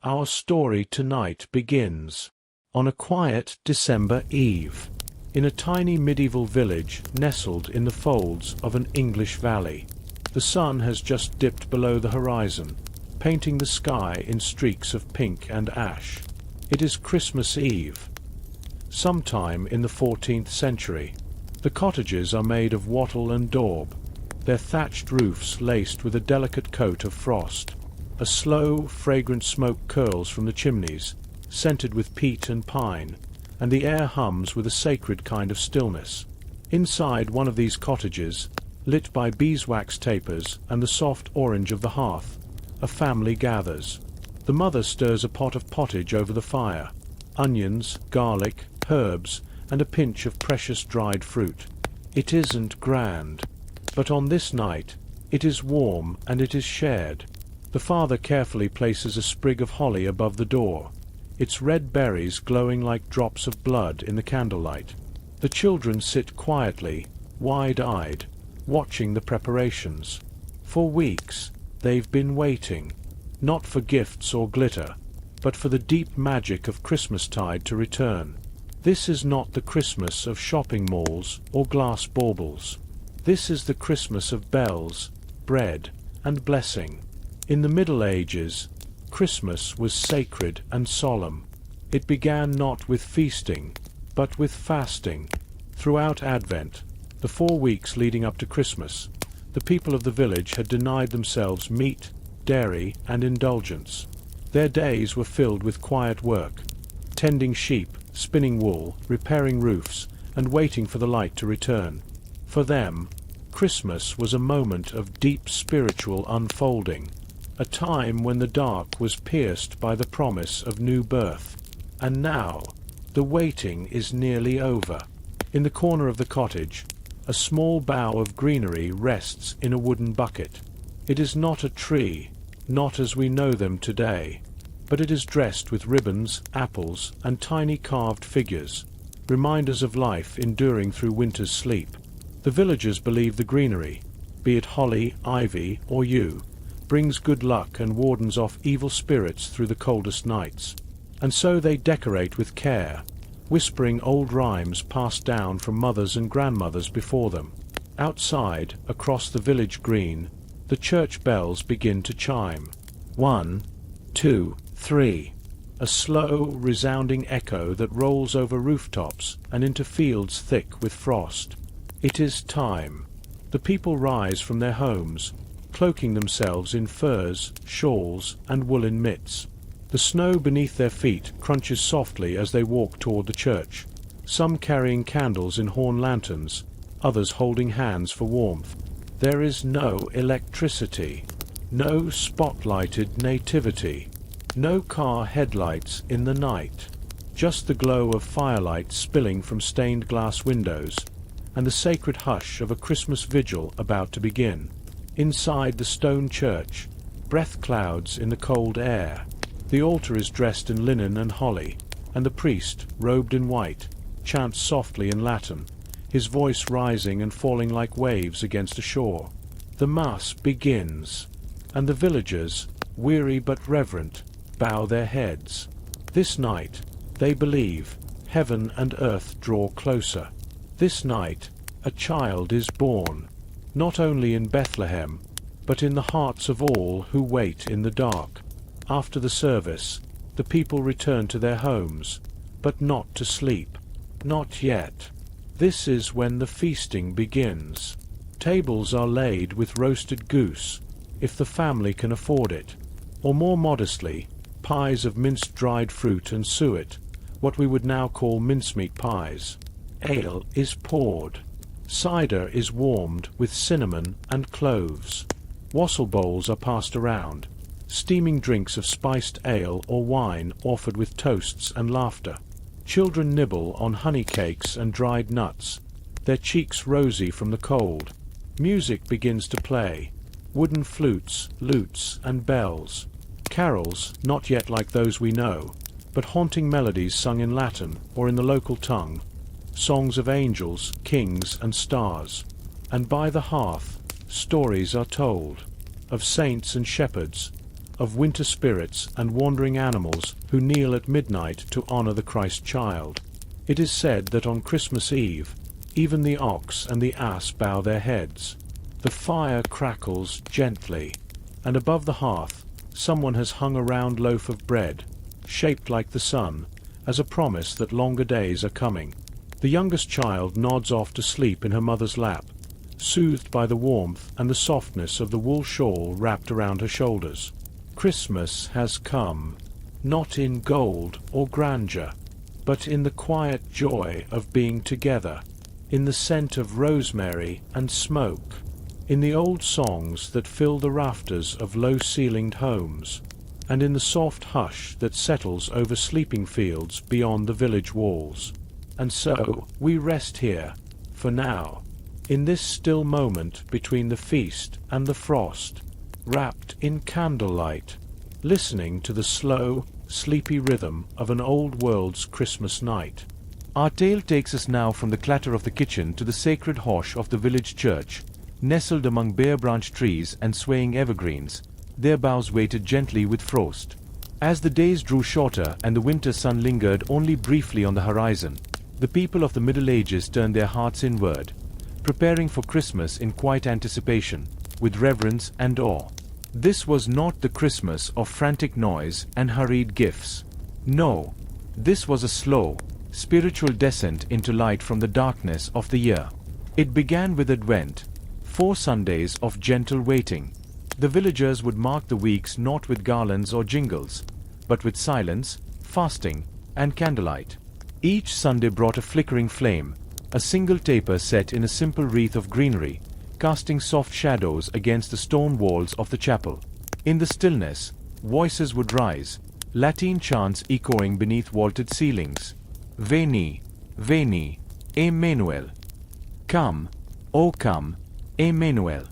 Our story tonight begins on a quiet December eve, in a tiny medieval village nestled in the folds of an English valley. The sun has just dipped below the horizon, painting the sky in streaks of pink and ash. It is Christmas Eve. Sometime in the 14th century, the cottages are made of wattle and daub, their thatched roofs laced with a delicate coat of frost. A slow, fragrant smoke curls from the chimneys, scented with peat and pine, and the air hums with a sacred kind of stillness. Inside one of these cottages, lit by beeswax tapers and the soft orange of the hearth, a family gathers. The mother stirs a pot of pottage over the fire, onions, garlic, herbs, and a pinch of precious dried fruit. It isn't grand, but on this night, it is warm and it is shared. The father carefully places a sprig of holly above the door, its red berries glowing like drops of blood in the candlelight. The children sit quietly, wide-eyed, watching the preparations. For weeks, they've been waiting, not for gifts or glitter, but for the deep magic of Christmastide to return. This is not the Christmas of shopping malls or glass baubles. This is the Christmas of bells, bread, and blessing. In the Middle Ages, Christmas was sacred and solemn. It began not with feasting, but with fasting. Throughout Advent, the 4 weeks leading up to Christmas, the people of the village had denied themselves meat, dairy, and indulgence. Their days were filled with quiet work, tending sheep, spinning wool, repairing roofs, and waiting for the light to return. For them, Christmas was a moment of deep spiritual unfolding, a time when the dark was pierced by the promise of new birth. And now, the waiting is nearly over. In the corner of the cottage, a small bough of greenery rests in a wooden bucket. It is not a tree, not as we know them today, but it is dressed with ribbons, apples, and tiny carved figures, reminders of life enduring through winter's sleep. The villagers believe the greenery, be it holly, ivy, or yew, brings good luck and wardens off evil spirits through the coldest nights. And so they decorate with care, whispering old rhymes passed down from mothers and grandmothers before them. Outside, across the village green, the church bells begin to chime. 1, 2, 3. A slow, resounding echo that rolls over rooftops and into fields thick with frost. It is time. The people rise from their homes, cloaking themselves in furs, shawls, and woolen mitts. The snow beneath their feet crunches softly as they walk toward the church, some carrying candles in horn lanterns, others holding hands for warmth. There is no electricity, no spotlighted nativity, no car headlights in the night, just the glow of firelight spilling from stained glass windows, and the sacred hush of a Christmas vigil about to begin. Inside the stone church, breath clouds in the cold air. The altar is dressed in linen and holly, and the priest, robed in white, chants softly in Latin, his voice rising and falling like waves against a shore. The Mass begins, and the villagers, weary but reverent, bow their heads. This night, they believe, heaven and earth draw closer. This night, a child is born, not only in Bethlehem, but in the hearts of all who wait in the dark. After the service, the people return to their homes, but not to sleep. Not yet. This is when the feasting begins. Tables are laid with roasted goose, if the family can afford it, or more modestly, pies of minced dried fruit and suet, what we would now call mincemeat pies. Ale is poured. Cider is warmed with cinnamon and cloves. Wassail bowls are passed around, steaming drinks of spiced ale or wine offered with toasts and laughter. Children nibble on honey cakes and dried nuts, their cheeks rosy from the cold. Music begins to play, wooden flutes, lutes, and bells. Carols, not yet like those we know, but haunting melodies sung in Latin or in the local tongue, songs of angels, kings, and stars. And by the hearth, stories are told, of saints and shepherds, of winter spirits and wandering animals who kneel at midnight to honor the Christ child. It is said that on Christmas Eve, even the ox and the ass bow their heads. The fire crackles gently, and above the hearth, someone has hung a round loaf of bread, shaped like the sun, as a promise that longer days are coming. The youngest child nods off to sleep in her mother's lap, soothed by the warmth and the softness of the wool shawl wrapped around her shoulders. Christmas has come, not in gold or grandeur, but in the quiet joy of being together, in the scent of rosemary and smoke, in the old songs that fill the rafters of low-ceilinged homes, and in the soft hush that settles over sleeping fields beyond the village walls. And so, we rest here, for now, in this still moment between the feast and the frost, wrapped in candlelight, listening to the slow, sleepy rhythm of an old world's Christmas night. Our tale takes us now from the clatter of the kitchen to the sacred hosh of the village church, nestled among bare branch trees and swaying evergreens, their boughs weighted gently with frost. As the days drew shorter and the winter sun lingered only briefly on the horizon, the people of the Middle Ages turned their hearts inward, preparing for Christmas in quiet anticipation, with reverence and awe. This was not the Christmas of frantic noise and hurried gifts. No, this was a slow, spiritual descent into light from the darkness of the year. It began with Advent, 4 Sundays of gentle waiting. The villagers would mark the weeks not with garlands or jingles, but with silence, fasting, and candlelight. Each Sunday brought a flickering flame, a single taper set in a simple wreath of greenery, casting soft shadows against the stone walls of the chapel. In the stillness, voices would rise, Latin chants echoing beneath vaulted ceilings. Veni, veni, Emmanuel. Come, O come, Emmanuel.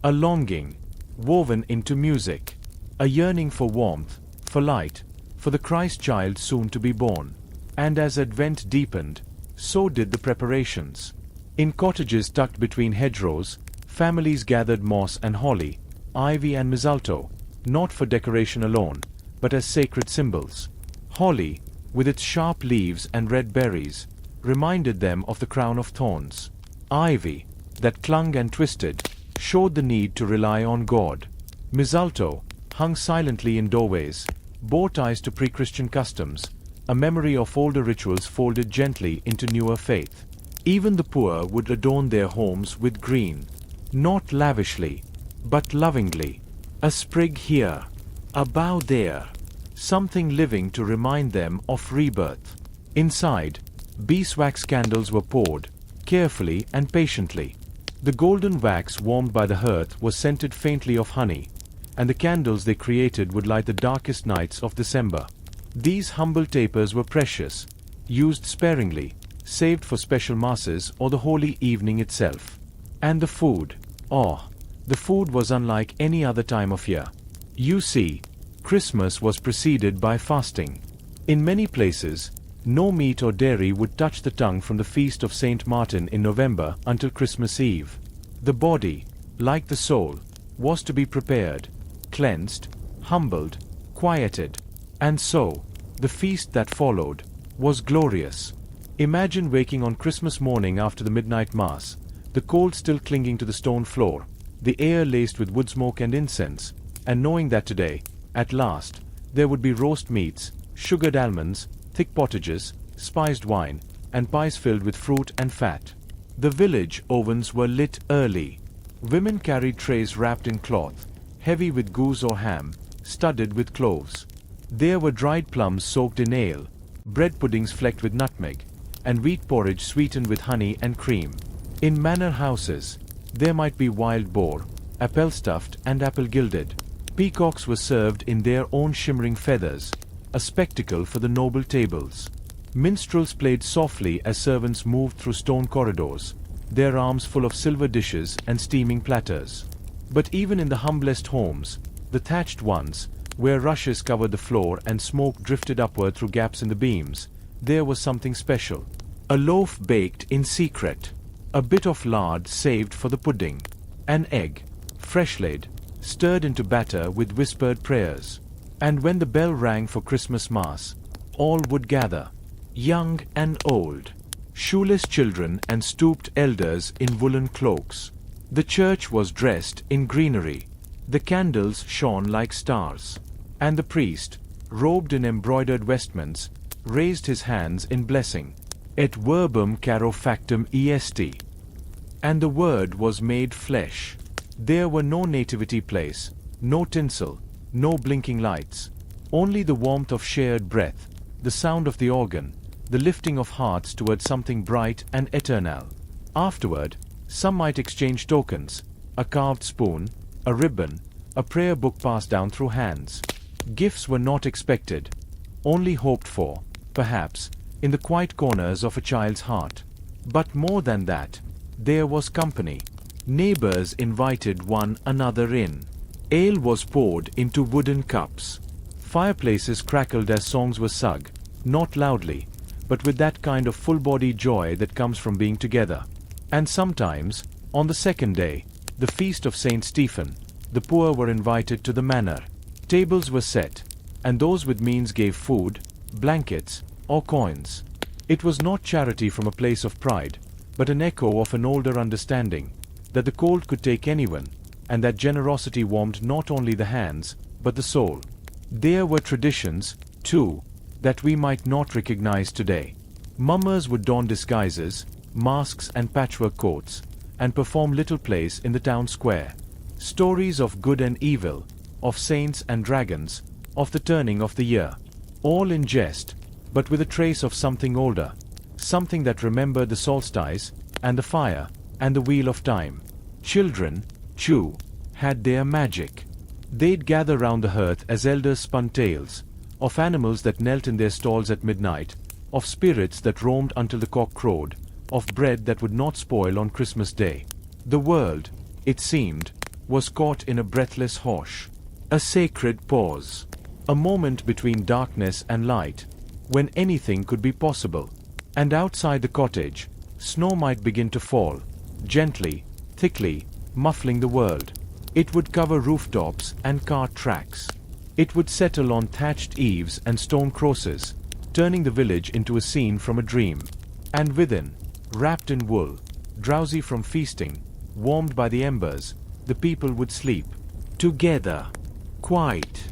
A longing, woven into music, a yearning for warmth, for light, for the Christ child soon to be born. And as Advent deepened, so did the preparations. In cottages tucked between hedgerows, families gathered moss and holly, ivy and mistletoe, not for decoration alone, but as sacred symbols. Holly, with its sharp leaves and red berries, reminded them of the crown of thorns. Ivy, that clung and twisted, showed the need to rely on God. Mistletoe, hung silently in doorways, bore ties to pre-Christian customs, a memory of older rituals folded gently into newer faith. Even the poor would adorn their homes with green, not lavishly, but lovingly. A sprig here, a bough there, something living to remind them of rebirth. Inside, beeswax candles were poured, carefully and patiently. The golden wax warmed by the hearth was scented faintly of honey, and the candles they created would light the darkest nights of December. These humble tapers were precious, used sparingly, saved for special masses or the holy evening itself. And the food, the food was unlike any other time of year. You see, Christmas was preceded by fasting. In many places, no meat or dairy would touch the tongue from the feast of Saint Martin in November until Christmas Eve. The body, like the soul, was to be prepared, cleansed, humbled, quieted. And so, the feast that followed was glorious. Imagine waking on Christmas morning after the midnight mass, the cold still clinging to the stone floor, the air laced with wood smoke and incense, and knowing that today, at last, there would be roast meats, sugared almonds, thick pottages, spiced wine, and pies filled with fruit and fat. The village ovens were lit early. Women carried trays wrapped in cloth, heavy with goose or ham, studded with cloves. There were dried plums soaked in ale, bread puddings flecked with nutmeg, and wheat porridge sweetened with honey and cream. In manor houses, there might be wild boar, apple-stuffed and apple-gilded. Peacocks were served in their own shimmering feathers, a spectacle for the noble tables. Minstrels played softly as servants moved through stone corridors, their arms full of silver dishes and steaming platters. But even in the humblest homes, the thatched ones, where rushes covered the floor and smoke drifted upward through gaps in the beams, there was something special. A loaf baked in secret, a bit of lard saved for the pudding, an egg, fresh laid, stirred into batter with whispered prayers. And when the bell rang for Christmas Mass, all would gather, young and old, shoeless children and stooped elders in woolen cloaks. The church was dressed in greenery. The candles shone like stars. And the priest, robed in embroidered vestments, raised his hands in blessing. Et verbum caro factum est. And the Word was made flesh. There were no nativity plays, no tinsel, no blinking lights. Only the warmth of shared breath, the sound of the organ, the lifting of hearts toward something bright and eternal. Afterward, some might exchange tokens, a carved spoon, a ribbon, a prayer book passed down through hands. Gifts were not expected, only hoped for, perhaps, in the quiet corners of a child's heart. But more than that, there was company. Neighbors invited one another in. Ale was poured into wooden cups. Fireplaces crackled as songs were sung, not loudly, but with that kind of full-bodied joy that comes from being together. And sometimes, on the second day, the feast of Saint Stephen, the poor were invited to the manor. Tables were set, and those with means gave food, blankets, or coins. It was not charity from a place of pride, but an echo of an older understanding, that the cold could take anyone, and that generosity warmed not only the hands, but the soul. There were traditions, too, that we might not recognize today. Mummers would don disguises, masks and patchwork coats, and perform little plays in the town square. Stories of good and evil, of saints and dragons, of the turning of the year. All in jest, but with a trace of something older, something that remembered the solstice, and the fire, and the wheel of time. Children, too, had their magic. They'd gather round the hearth as elders spun tales, of animals that knelt in their stalls at midnight, of spirits that roamed until the cock crowed, of bread that would not spoil on Christmas Day. The world, it seemed, was caught in a breathless hush, a sacred pause, a moment between darkness and light, when anything could be possible. And outside the cottage, snow might begin to fall, gently, thickly, muffling the world. It would cover rooftops and cart tracks. It would settle on thatched eaves and stone crosses, turning the village into a scene from a dream. And within, wrapped in wool, drowsy from feasting, warmed by the embers, the people would sleep. Together, quiet,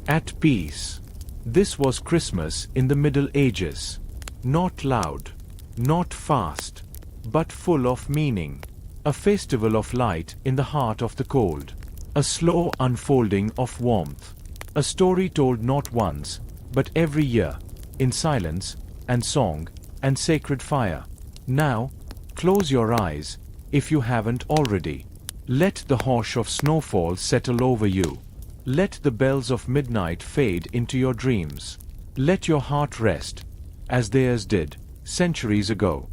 at peace. This was Christmas in the Middle Ages. Not loud, not fast, but full of meaning. A festival of light in the heart of the cold. A slow unfolding of warmth. A story told not once, but every year, in silence, and song, and sacred fire. Now, close your eyes, if you haven't already. Let the hush of snowfall settle over you. Let the bells of midnight fade into your dreams. Let your heart rest, as theirs did, centuries ago.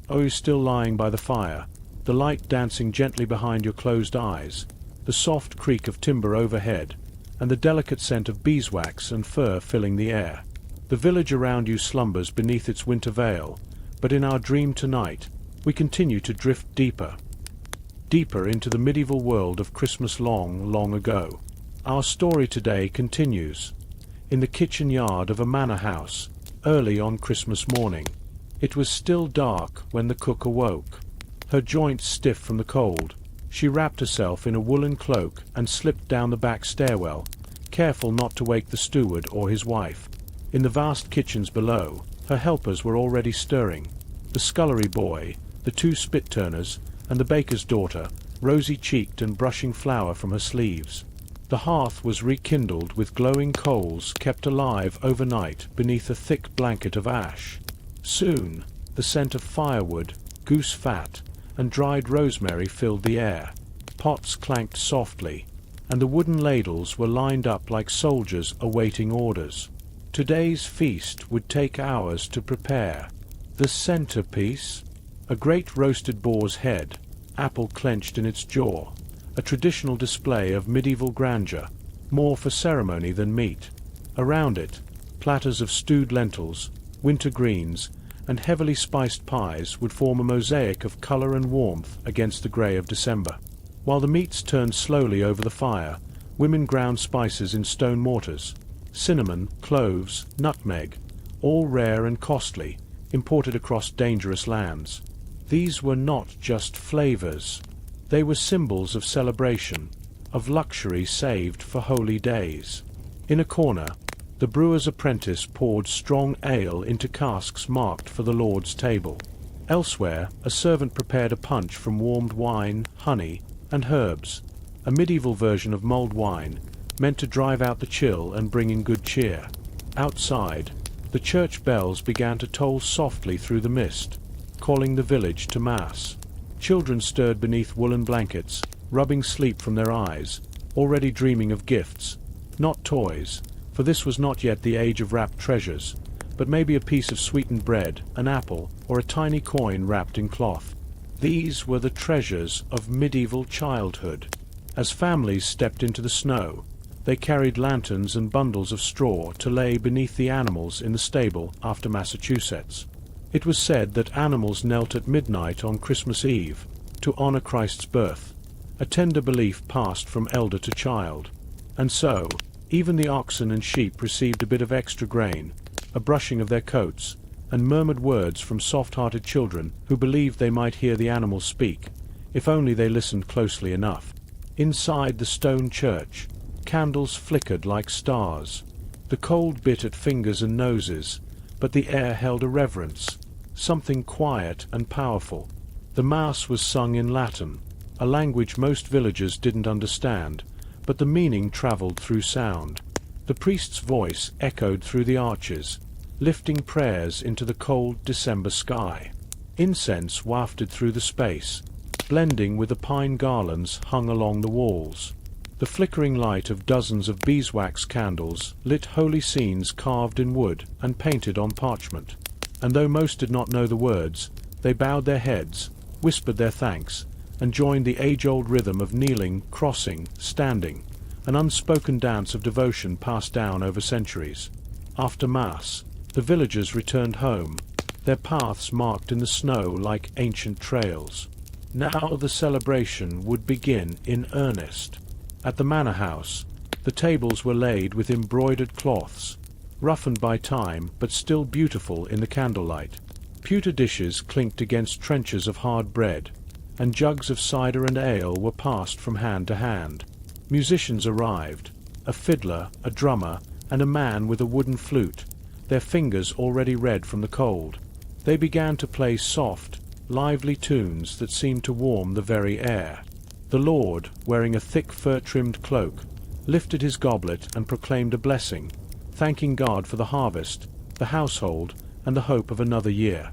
Are you still lying by the fire, the light dancing gently behind your closed eyes, the soft creak of timber overhead, and the delicate scent of beeswax and fir filling the air? The village around you slumbers beneath its winter veil, but in our dream tonight, we continue to drift deeper, deeper into the medieval world of Christmas long, long ago. Our story today continues in the kitchen yard of a manor house, early on Christmas morning. It was still dark when the cook awoke. Her joints stiff from the cold, she wrapped herself in a woolen cloak and slipped down the back stairwell, careful not to wake the steward or his wife. In the vast kitchens below, her helpers were already stirring. The scullery boy, the two spit-turners, and the baker's daughter, rosy-cheeked and brushing flour from her sleeves. The hearth was rekindled with glowing coals kept alive overnight beneath a thick blanket of ash. Soon, the scent of firewood, goose fat, and dried rosemary filled the air. Pots clanked softly, and the wooden ladles were lined up like soldiers awaiting orders. Today's feast would take hours to prepare. The centerpiece, a great roasted boar's head, apple clenched in its jaw, a traditional display of medieval grandeur, more for ceremony than meat. Around it, platters of stewed lentils, winter greens, and heavily spiced pies would form a mosaic of color and warmth against the grey of December. While the meats turned slowly over the fire, Women ground spices in stone mortars. Cinnamon, cloves, nutmeg, all rare and costly, imported across dangerous lands. These were not just flavors. They were symbols of celebration, of luxury saved for holy days. In a corner, the brewer's apprentice poured strong ale into casks marked for the Lord's table. Elsewhere, a servant prepared a punch from warmed wine, honey, and herbs, a medieval version of mulled wine, meant to drive out the chill and bring in good cheer. Outside, the church bells began to toll softly through the mist, calling the village to Mass. Children stirred beneath woolen blankets, rubbing sleep from their eyes, already dreaming of gifts, not toys, for this was not yet the age of wrapped treasures, but maybe a piece of sweetened bread, an apple, or a tiny coin wrapped in cloth. These were the treasures of medieval childhood. As families stepped into the snow, they carried lanterns and bundles of straw to lay beneath the animals in the stable after Massachusetts. It was said that animals knelt at midnight on Christmas Eve to honor Christ's birth, a tender belief passed from elder to child. And so, even the oxen and sheep received a bit of extra grain, a brushing of their coats, and murmured words from soft-hearted children who believed they might hear the animals speak, if only they listened closely enough. Inside the stone church, candles flickered like stars. The cold bit at fingers and noses, but the air held a reverence, something quiet and powerful. The Mass was sung in Latin, a language most villagers didn't understand, but the meaning traveled through sound. The priest's voice echoed through the arches, lifting prayers into the cold December sky. Incense wafted through the space, blending with the pine garlands hung along the walls. The flickering light of dozens of beeswax candles lit holy scenes carved in wood and painted on parchment. And though most did not know the words, they bowed their heads, whispered their thanks, and joined the age-old rhythm of kneeling, crossing, standing, an unspoken dance of devotion passed down over centuries. After Mass, the villagers returned home, their paths marked in the snow like ancient trails. Now the celebration would begin in earnest. At the manor house, the tables were laid with embroidered cloths, roughened by time but still beautiful in the candlelight. Pewter dishes clinked against trenchers of hard bread, and jugs of cider and ale were passed from hand to hand. Musicians arrived, a fiddler, a drummer, and a man with a wooden flute, their fingers already red from the cold. They began to play soft, lively tunes that seemed to warm the very air. The Lord, wearing a thick fur-trimmed cloak, lifted his goblet and proclaimed a blessing, thanking God for the harvest, the household, and the hope of another year.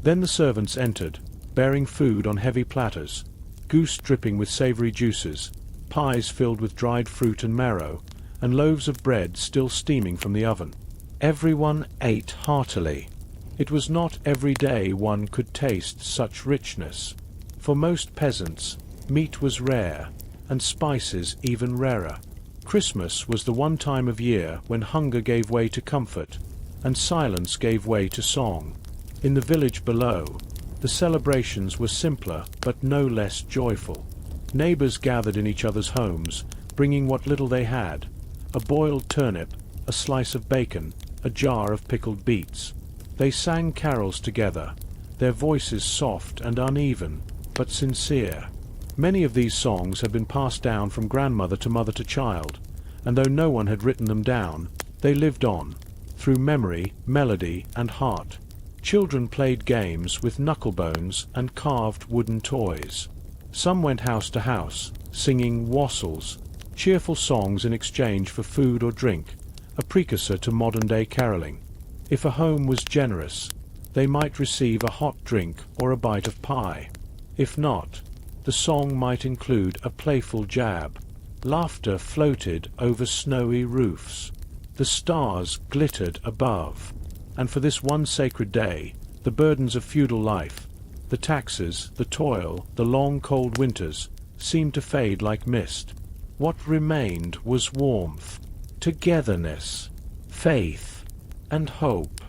Then the servants entered, bearing food on heavy platters, goose dripping with savory juices, pies filled with dried fruit and marrow, and loaves of bread still steaming from the oven. Everyone ate heartily. It was not every day one could taste such richness. For most peasants, meat was rare, and spices even rarer. Christmas was the one time of year when hunger gave way to comfort, and silence gave way to song. In the village below, the celebrations were simpler but no less joyful. Neighbors gathered in each other's homes, bringing what little they had: a boiled turnip, a slice of bacon, a jar of pickled beets. They sang carols together, their voices soft and uneven, but sincere. Many of these songs had been passed down from grandmother to mother to child, and though no one had written them down, they lived on, through memory, melody, and heart. Children played games with knucklebones and carved wooden toys. Some went house to house, singing wassels, cheerful songs in exchange for food or drink, a precursor to modern-day caroling. If a home was generous, they might receive a hot drink or a bite of pie. If not, the song might include a playful jab. Laughter floated over snowy roofs. The stars glittered above. And for this one sacred day, the burdens of feudal life, the taxes, the toil, the long cold winters, seemed to fade like mist. What remained was warmth, togetherness, faith, and hope.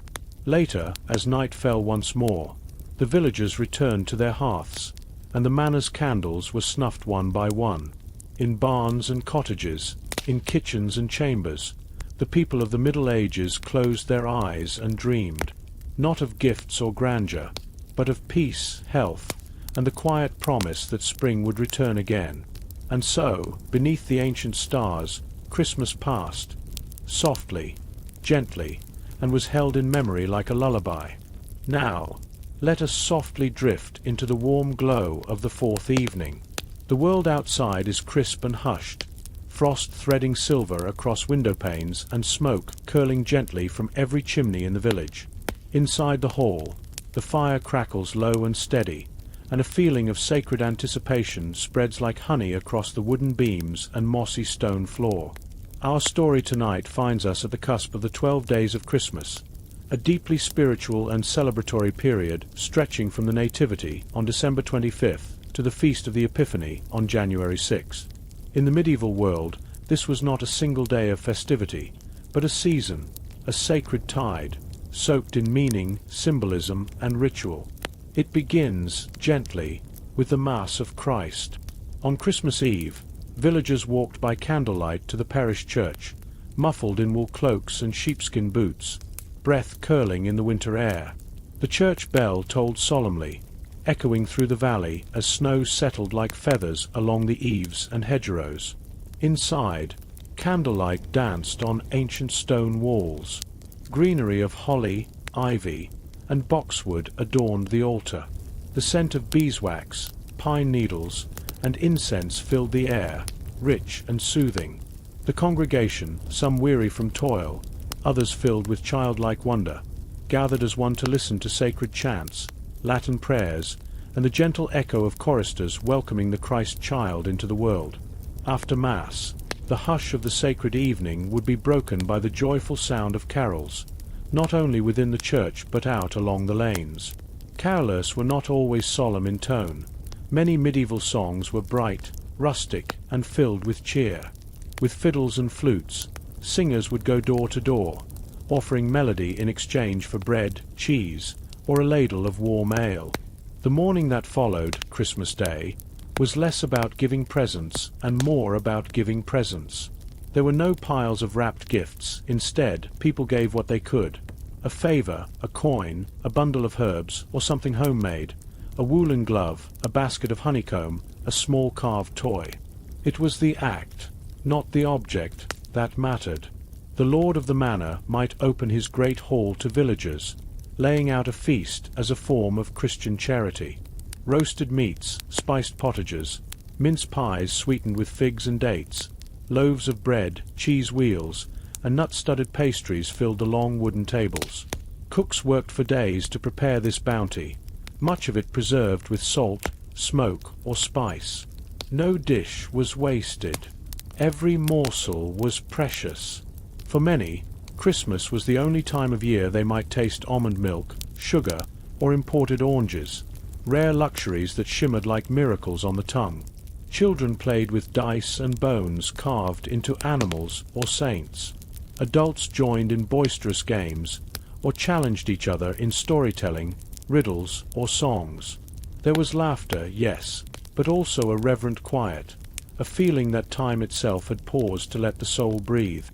Later, as night fell once more, the villagers returned to their hearths, and the manor's candles were snuffed one by one. In barns and cottages, In kitchens and chambers, the people of the Middle Ages closed their eyes and dreamed, not of gifts or grandeur, but of peace, health, and the quiet promise that spring would return again. And so, beneath the ancient stars, Christmas passed, softly, gently, and was held in memory like a lullaby. Now, let us softly drift into the warm glow of the fourth evening. The world outside is crisp and hushed, frost threading silver across window panes and smoke curling gently from every chimney in the village. Inside the hall, the fire crackles low and steady, and a feeling of sacred anticipation spreads like honey across the wooden beams and mossy stone floor. Our story tonight finds us at the cusp of the 12 days of Christmas, a deeply spiritual and celebratory period stretching from the Nativity on December 25th to the Feast of the Epiphany on January 6th. In the medieval world, this was not a single day of festivity, but a season, a sacred tide, soaked in meaning, symbolism, and ritual. It begins, gently, with the Mass of Christ. On Christmas Eve, villagers walked by candlelight to the parish church, muffled in wool cloaks and sheepskin boots, breath curling in the winter air. The church bell tolled solemnly, echoing through the valley as snow settled like feathers along the eaves and hedgerows. Inside, candlelight danced on ancient stone walls. Greenery of holly, ivy, and boxwood adorned the altar. The scent of beeswax, pine needles, and incense filled the air, rich and soothing. The congregation, some weary from toil, others filled with childlike wonder, gathered as one to listen to sacred chants, Latin prayers, and the gentle echo of choristers welcoming the Christ child into the world. After Mass, the hush of the sacred evening would be broken by the joyful sound of carols, not only within the church but out along the lanes. Carolers were not always solemn in tone. Many medieval songs were bright, rustic, and filled with cheer. With fiddles and flutes, singers would go door to door, offering melody in exchange for bread, cheese, or a ladle of warm ale. The morning that followed, Christmas Day, was less about giving presents and more about giving presents. There were no piles of wrapped gifts. Instead, people gave what they could. A favor, a coin, a bundle of herbs, or something homemade, a woolen glove, a basket of honeycomb, a small carved toy. It was the act, not the object, that mattered. The lord of the manor might open his great hall to villagers, laying out a feast as a form of Christian charity. Roasted meats, spiced pottages, mince pies sweetened with figs and dates, loaves of bread, cheese wheels, and nut-studded pastries filled the long wooden tables. Cooks worked for days to prepare this bounty, much of it preserved with salt, smoke, or spice. No dish was wasted. Every morsel was precious. For many, Christmas was the only time of year they might taste almond milk, sugar, or imported oranges, rare luxuries that shimmered like miracles on the tongue. Children played with dice and bones carved into animals or saints. Adults joined in boisterous games, or challenged each other in storytelling, riddles, or songs. There was laughter, yes, but also a reverent quiet, a feeling that time itself had paused to let the soul breathe.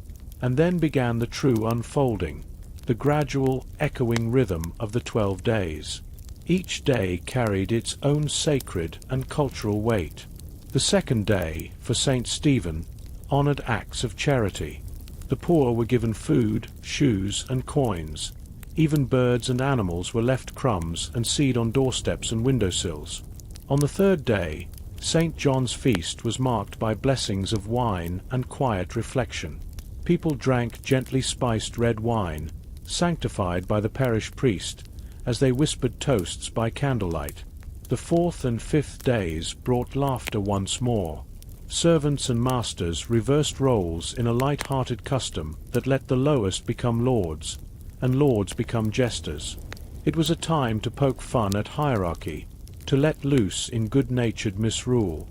And then began the true unfolding, the gradual, echoing rhythm of the 12 days. Each day carried its own sacred and cultural weight. The second day, for St. Stephen, honored acts of charity. The poor were given food, shoes, and coins. Even birds and animals were left crumbs and seed on doorsteps and windowsills. On the third day, St. John's feast was marked by blessings of wine and quiet reflection. People drank gently spiced red wine, sanctified by the parish priest, as they whispered toasts by candlelight. The fourth and fifth days brought laughter once more. Servants and masters reversed roles in a light-hearted custom that let the lowest become lords, and lords become jesters. It was a time to poke fun at hierarchy, to let loose in good-natured misrule.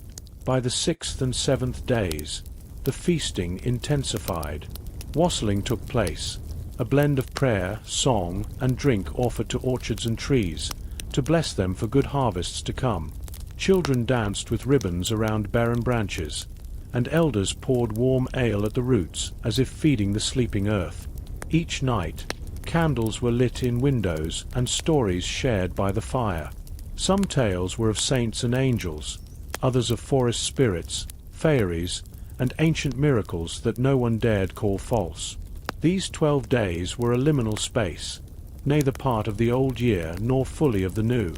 By the sixth and seventh days, the feasting intensified. Wassailing took place, a blend of prayer, song, and drink offered to orchards and trees, to bless them for good harvests to come. Children danced with ribbons around barren branches, and elders poured warm ale at the roots as if feeding the sleeping earth. Each night, candles were lit in windows and stories shared by the fire. Some tales were of saints and angels, others of forest spirits, fairies, and ancient miracles that no one dared call false. These 12 days were a liminal space, neither part of the old year nor fully of the new.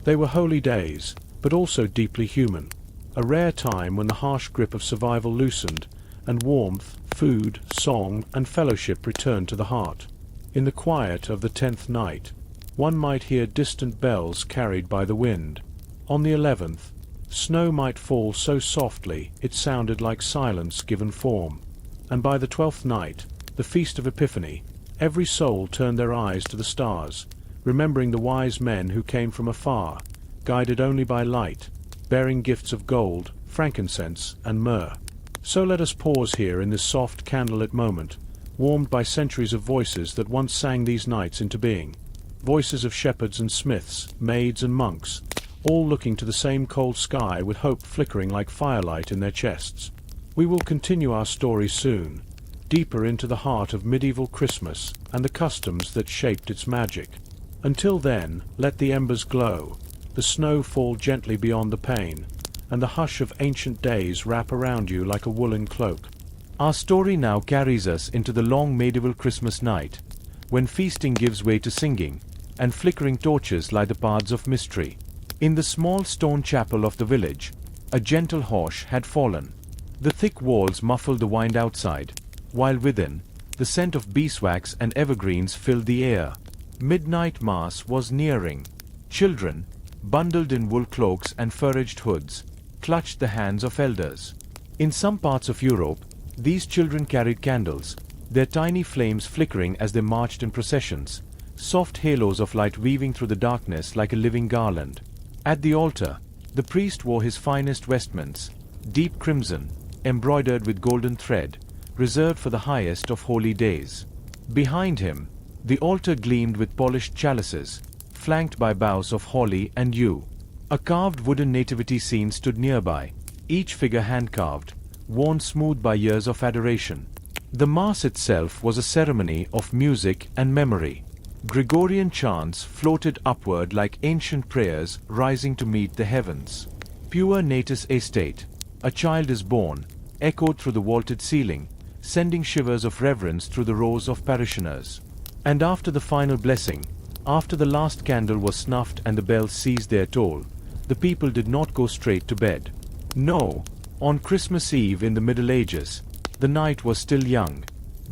They were holy days, but also deeply human, a rare time when the harsh grip of survival loosened, and warmth, food, song, and fellowship returned to the heart. In the quiet of the 10th night, one might hear distant bells carried by the wind. On the 11th, snow might fall so softly it sounded like silence given form. And by the 12th night, the Feast of Epiphany, every soul turned their eyes to the stars, remembering the wise men who came from afar, guided only by light, bearing gifts of gold, frankincense, and myrrh. So let us pause here in this soft candlelit moment, warmed by centuries of voices that once sang these nights into being. Voices of shepherds and smiths, maids and monks, all looking to the same cold sky with hope flickering like firelight in their chests. We will continue our story soon, deeper into the heart of medieval Christmas and the customs that shaped its magic. Until then, let the embers glow, the snow fall gently beyond the pane, and the hush of ancient days wrap around you like a woolen cloak. Our story now carries us into the long medieval Christmas night, when feasting gives way to singing, and flickering torches light the paths of mystery. In the small stone chapel of the village, a gentle hush had fallen. The thick walls muffled the wind outside, while within, the scent of beeswax and evergreens filled the air. Midnight mass was nearing. Children, bundled in wool cloaks and fur-edged hoods, clutched the hands of elders. In some parts of Europe, these children carried candles, their tiny flames flickering as they marched in processions, soft halos of light weaving through the darkness like a living garland. At the altar, the priest wore his finest vestments, deep crimson, embroidered with golden thread, reserved for the highest of holy days. Behind him, the altar gleamed with polished chalices, flanked by boughs of holly and yew. A carved wooden nativity scene stood nearby, each figure hand-carved, worn smooth by years of adoration. The Mass itself was a ceremony of music and memory. Gregorian chants floated upward like ancient prayers rising to meet the heavens. Pure natus estate, a child is born, echoed through the vaulted ceiling, sending shivers of reverence through the rows of parishioners. And after the final blessing, after the last candle was snuffed and the bells ceased their toll, the people did not go straight to bed. No, on Christmas Eve in the Middle Ages, the night was still young.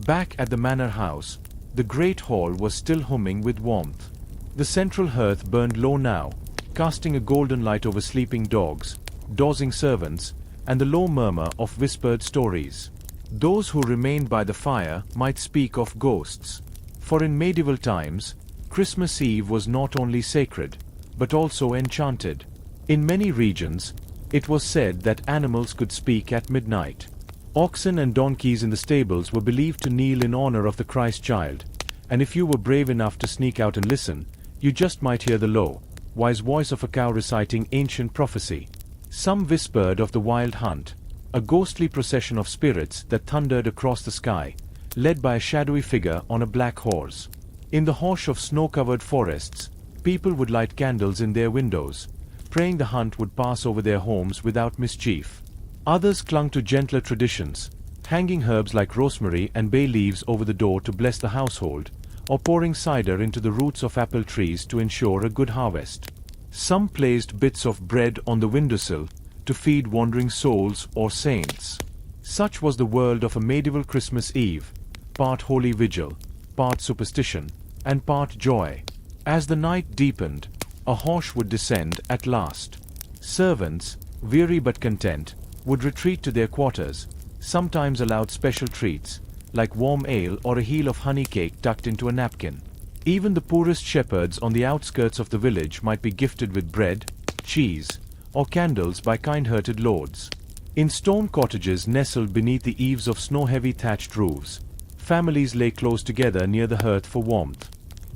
Back at the manor house, the great hall was still humming with warmth. The central hearth burned low now, casting a golden light over sleeping dogs, dozing servants, and the low murmur of whispered stories. Those who remained by the fire might speak of ghosts, for in medieval times, Christmas Eve was not only sacred, but also enchanted. In many regions, it was said that animals could speak at midnight. Oxen and donkeys in the stables were believed to kneel in honor of the Christ child, and if you were brave enough to sneak out and listen, you just might hear the low, wise voice of a cow reciting ancient prophecy. Some whispered of the wild hunt, a ghostly procession of spirits that thundered across the sky, led by a shadowy figure on a black horse. In the hush of snow-covered forests, people would light candles in their windows, praying the hunt would pass over their homes without mischief. Others clung to gentler traditions, hanging herbs like rosemary and bay leaves over the door to bless the household, or pouring cider into the roots of apple trees to ensure a good harvest. Some placed bits of bread on the windowsill to feed wandering souls or saints. Such was the world of a medieval Christmas Eve, part holy vigil, part superstition, and part joy. As the night deepened, a hush would descend at last. Servants, weary but content, would retreat to their quarters, sometimes allowed special treats, like warm ale or a heel of honey cake tucked into a napkin. Even the poorest shepherds on the outskirts of the village might be gifted with bread, cheese, or candles by kind-hearted lords. In stone cottages nestled beneath the eaves of snow-heavy thatched roofs, families lay close together near the hearth for warmth.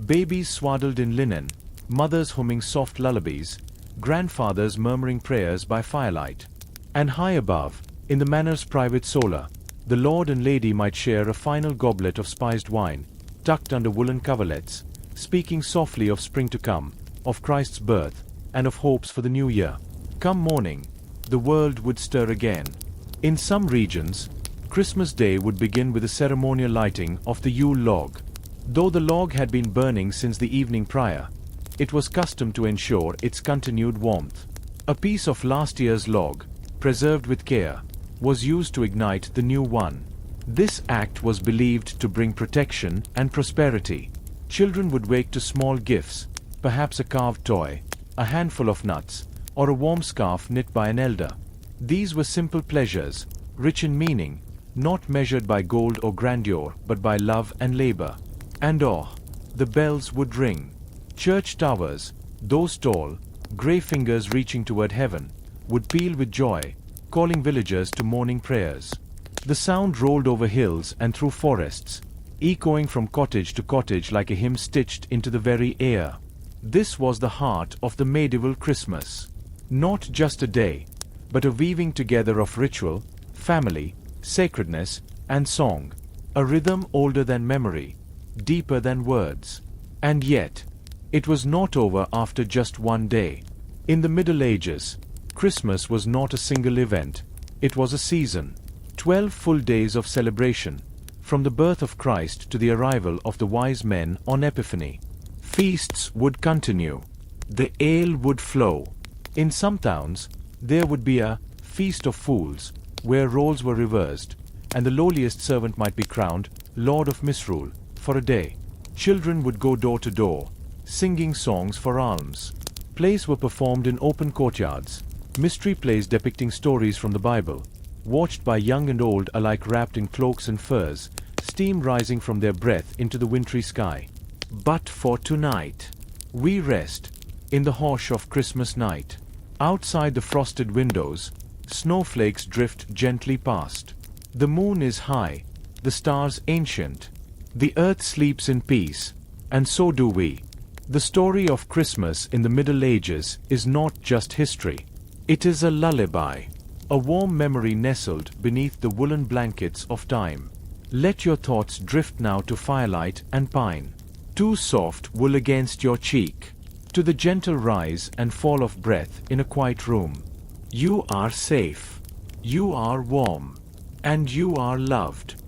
Babies swaddled in linen, mothers humming soft lullabies, grandfathers murmuring prayers by firelight. And high above, In the manor's private solar, the lord and lady might share a final goblet of spiced wine, tucked under woolen coverlets, speaking softly of spring to come, of Christ's birth, and of hopes for the new year. Come morning, the world would stir again. In some regions, Christmas Day would begin with a ceremonial lighting of the Yule log. Though the log had been burning since the evening prior, it was custom to ensure its continued warmth. A piece of last year's log, preserved with care, was used to ignite the new one. This act was believed to bring protection and prosperity. Children would wake to small gifts, perhaps a carved toy, a handful of nuts, or a warm scarf knit by an elder. These were simple pleasures, rich in meaning, not measured by gold or grandeur, but by love and labor. And the bells would ring. Church towers, those tall, grey fingers reaching toward heaven, would peal with joy, calling villagers to morning prayers. The sound rolled over hills and through forests, echoing from cottage to cottage like a hymn stitched into the very air. This was the heart of the medieval Christmas. Not just a day, but a weaving together of ritual, family, sacredness, and song, a rhythm older than memory, deeper than words. And yet, it was not over after just one day. In the Middle Ages, Christmas was not a single event, it was a season. 12 full days of celebration, from the birth of Christ to the arrival of the wise men on Epiphany. Feasts would continue. The ale would flow. In some towns, there would be a feast of fools, where roles were reversed, and the lowliest servant might be crowned Lord of Misrule for a day. Children would go door to door, singing songs for alms. Plays were performed in open courtyards, mystery plays depicting stories from the Bible, watched by young and old alike wrapped in cloaks and furs, steam rising from their breath into the wintry sky. But for tonight, we rest in the hush of Christmas night. Outside the frosted windows, snowflakes drift gently past. The moon is high, the stars ancient. The earth sleeps in peace, and so do we. The story of Christmas in the Middle Ages is not just history. It is a lullaby, a warm memory nestled beneath the woolen blankets of time. Let your thoughts drift now to firelight and pine, to soft wool against your cheek, to the gentle rise and fall of breath in a quiet room. You are safe, you are warm, and you are loved.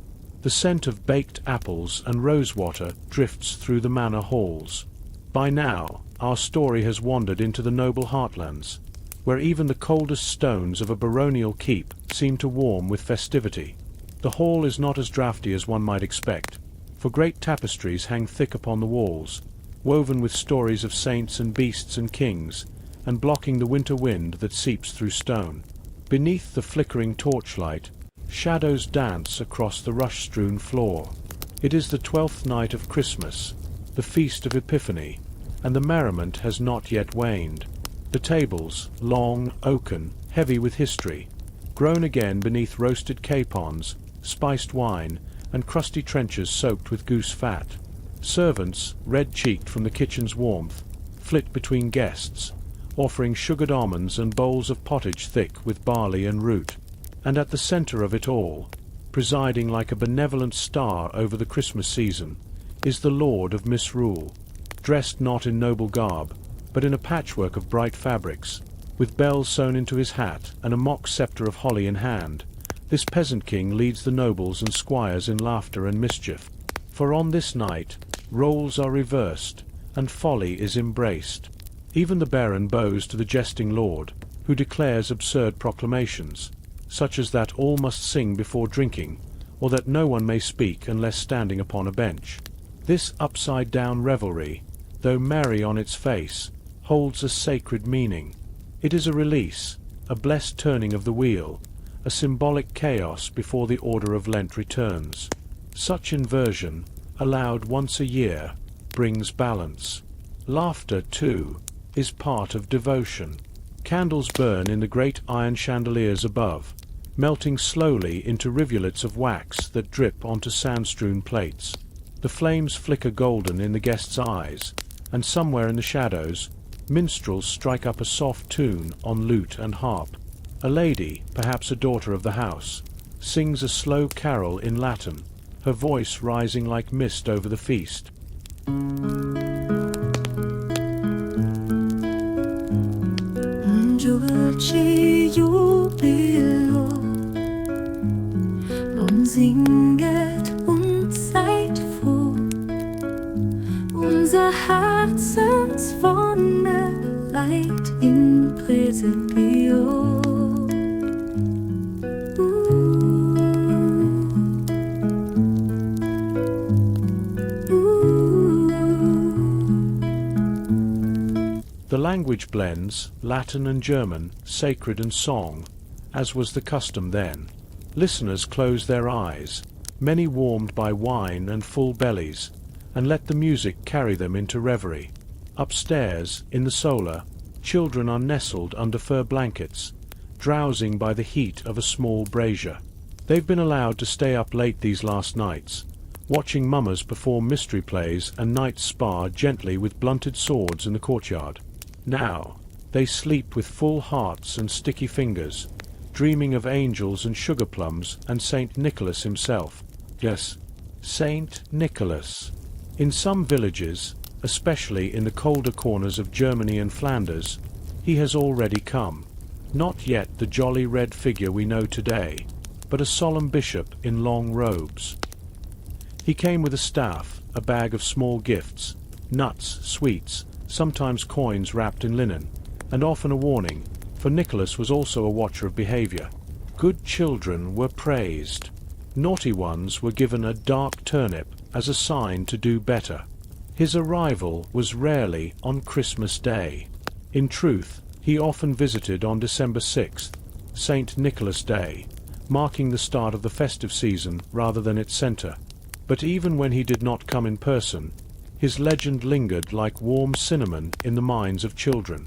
The scent of baked apples and rosewater drifts through the manor halls. By now, our story has wandered into the noble heartlands, where even the coldest stones of a baronial keep seem to warm with festivity. The hall is not as draughty as one might expect, for great tapestries hang thick upon the walls, woven with stories of saints and beasts and kings, and blocking the winter wind that seeps through stone. Beneath the flickering torchlight, shadows dance across the rush-strewn floor. It is the 12th night of Christmas, the feast of Epiphany, and the merriment has not yet waned. The tables, long, oaken, heavy with history, groan again beneath roasted capons, spiced wine, and crusty trenchers soaked with goose fat. Servants, red-cheeked from the kitchen's warmth, flit between guests, offering sugared almonds and bowls of pottage thick with barley and root. And at the centre of it all, presiding like a benevolent star over the Christmas season, is the Lord of Misrule, dressed not in noble garb, but in a patchwork of bright fabrics, with bells sewn into his hat and a mock sceptre of holly in hand. This peasant king leads the nobles and squires in laughter and mischief. For on this night, roles are reversed, and folly is embraced. Even the baron bows to the jesting lord, who declares absurd proclamations, such as that all must sing before drinking, or that no one may speak unless standing upon a bench. This upside-down revelry, though merry on its face, holds a sacred meaning. It is a release, a blessed turning of the wheel, a symbolic chaos before the order of Lent returns. Such inversion, allowed once a year, brings balance. Laughter, too, is part of devotion. Candles burn in the great iron chandeliers above, melting slowly into rivulets of wax that drip onto sand-strewn plates. The flames flicker golden in the guests' eyes, and somewhere in the shadows, minstrels strike up a soft tune on lute and harp. A lady, perhaps a daughter of the house, sings a slow carol in Latin, her voice rising like mist over the feast. Dulce Jubilo, nun singet und seid froh, unser Herzenswonne leiht in Präsipio. The language blends Latin and German, sacred and song, as was the custom then. Listeners close their eyes, many warmed by wine and full bellies, and let the music carry them into reverie. Upstairs, in the solar, children are nestled under fur blankets, drowsing by the heat of a small brazier. They've been allowed to stay up late these last nights, watching mummers perform mystery plays and knights spar gently with blunted swords in the courtyard. Now, they sleep with full hearts and sticky fingers, dreaming of angels and sugar plums and Saint Nicholas himself. Yes, Saint Nicholas. In some villages, especially in the colder corners of Germany and Flanders, he has already come. Not yet the jolly red figure we know today, but a solemn bishop in long robes. He came with a staff, a bag of small gifts, nuts, sweets, sometimes coins wrapped in linen, and often a warning, for Nicholas was also a watcher of behavior. Good children were praised. Naughty ones were given a dark turnip as a sign to do better. His arrival was rarely on Christmas Day. In truth, he often visited on December 6th, St. Nicholas Day, marking the start of the festive season rather than its center. But even when he did not come in person, his legend lingered like warm cinnamon in the minds of children.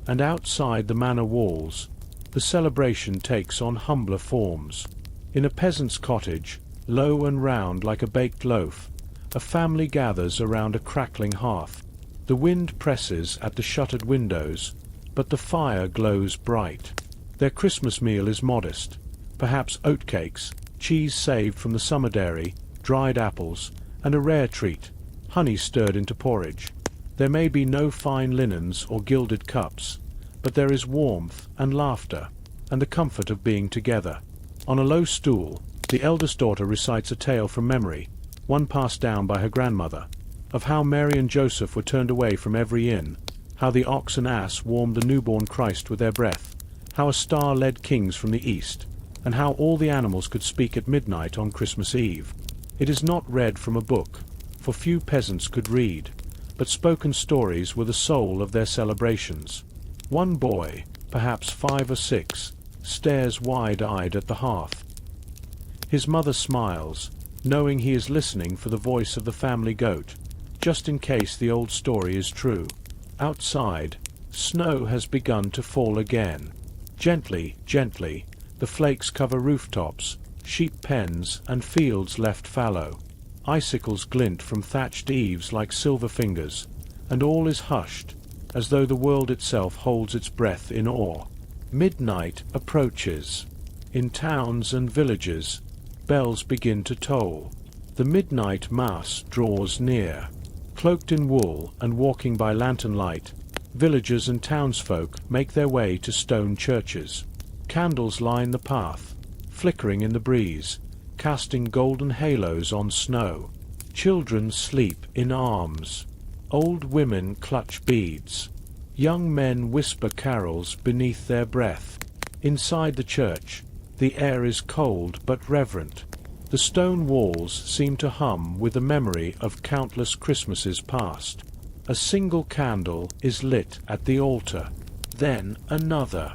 And outside the manor walls, the celebration takes on humbler forms. In a peasant's cottage, low and round like a baked loaf, a family gathers around a crackling hearth. The wind presses at the shuttered windows, but the fire glows bright. Their Christmas meal is modest, perhaps oatcakes, cheese saved from the summer dairy, dried apples, and a rare treat, honey stirred into porridge. There may be no fine linens or gilded cups, but there is warmth and laughter, and the comfort of being together. On a low stool, the eldest daughter recites a tale from memory, one passed down by her grandmother, of how Mary and Joseph were turned away from every inn, how the ox and ass warmed the newborn Christ with their breath, how a star led kings from the east, and how all the animals could speak at midnight on Christmas Eve. It is not read from a book, for few peasants could read, but spoken stories were the soul of their celebrations. One boy, perhaps 5 or 6, stares wide-eyed at the hearth. His mother smiles, knowing he is listening for the voice of the family goat, just in case the old story is true. Outside, snow has begun to fall again. Gently, gently, the flakes cover rooftops, sheep pens, and fields left fallow. Icicles glint from thatched eaves like silver fingers, and all is hushed, as though the world itself holds its breath in awe. Midnight approaches. In towns and villages, bells begin to toll. The midnight mass draws near. Cloaked in wool and walking by lantern light, villagers and townsfolk make their way to stone churches. Candles line the path, flickering in the breeze, casting golden halos on snow. Children sleep in arms. Old women clutch beads. Young men whisper carols beneath their breath. Inside the church, the air is cold but reverent. The stone walls seem to hum with the memory of countless Christmases past. A single candle is lit at the altar, then another,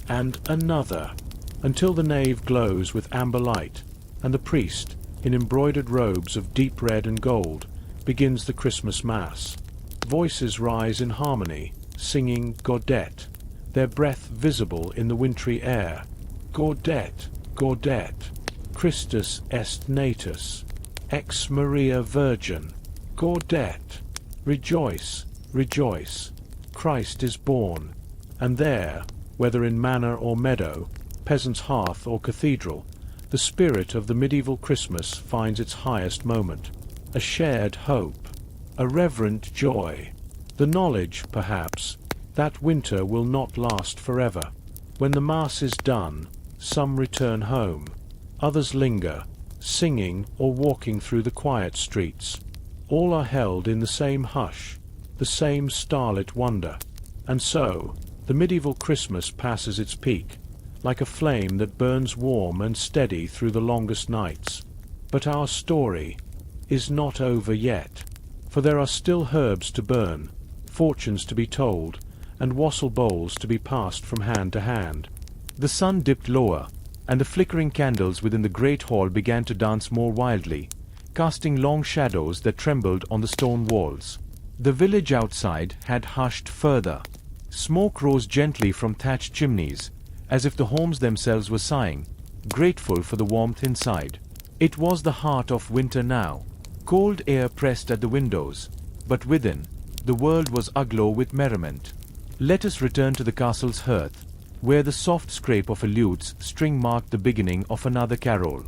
and another, until the nave glows with amber light, and the priest, in embroidered robes of deep red and gold, begins the Christmas Mass. Voices rise in harmony, singing Gaudet, their breath visible in the wintry air. Gaudet, Gaudet, Christus est natus, ex Maria Virgin. Gaudet, rejoice, rejoice, Christ is born. And there, whether in manor or meadow, peasant's hearth or cathedral, the spirit of the medieval Christmas finds its highest moment. A shared hope, a reverent joy, the knowledge, perhaps, that winter will not last forever. When the Mass is done, some return home, others linger, singing or walking through the quiet streets. All are held in the same hush, the same starlit wonder. And so, the medieval Christmas passes its peak, like a flame that burns warm and steady through the longest nights. But our story is not over yet, for there are still herbs to burn, fortunes to be told, and wassail bowls to be passed from hand to hand. The sun dipped lower, and the flickering candles within the great hall began to dance more wildly, casting long shadows that trembled on the stone walls. The village outside had hushed further. Smoke rose gently from thatched chimneys, as if the homes themselves were sighing, grateful for the warmth inside. It was the heart of winter now. Cold air pressed at the windows, but within, the world was aglow with merriment. Let us return to the castle's hearth, where the soft scrape of a lute's string marked the beginning of another carol.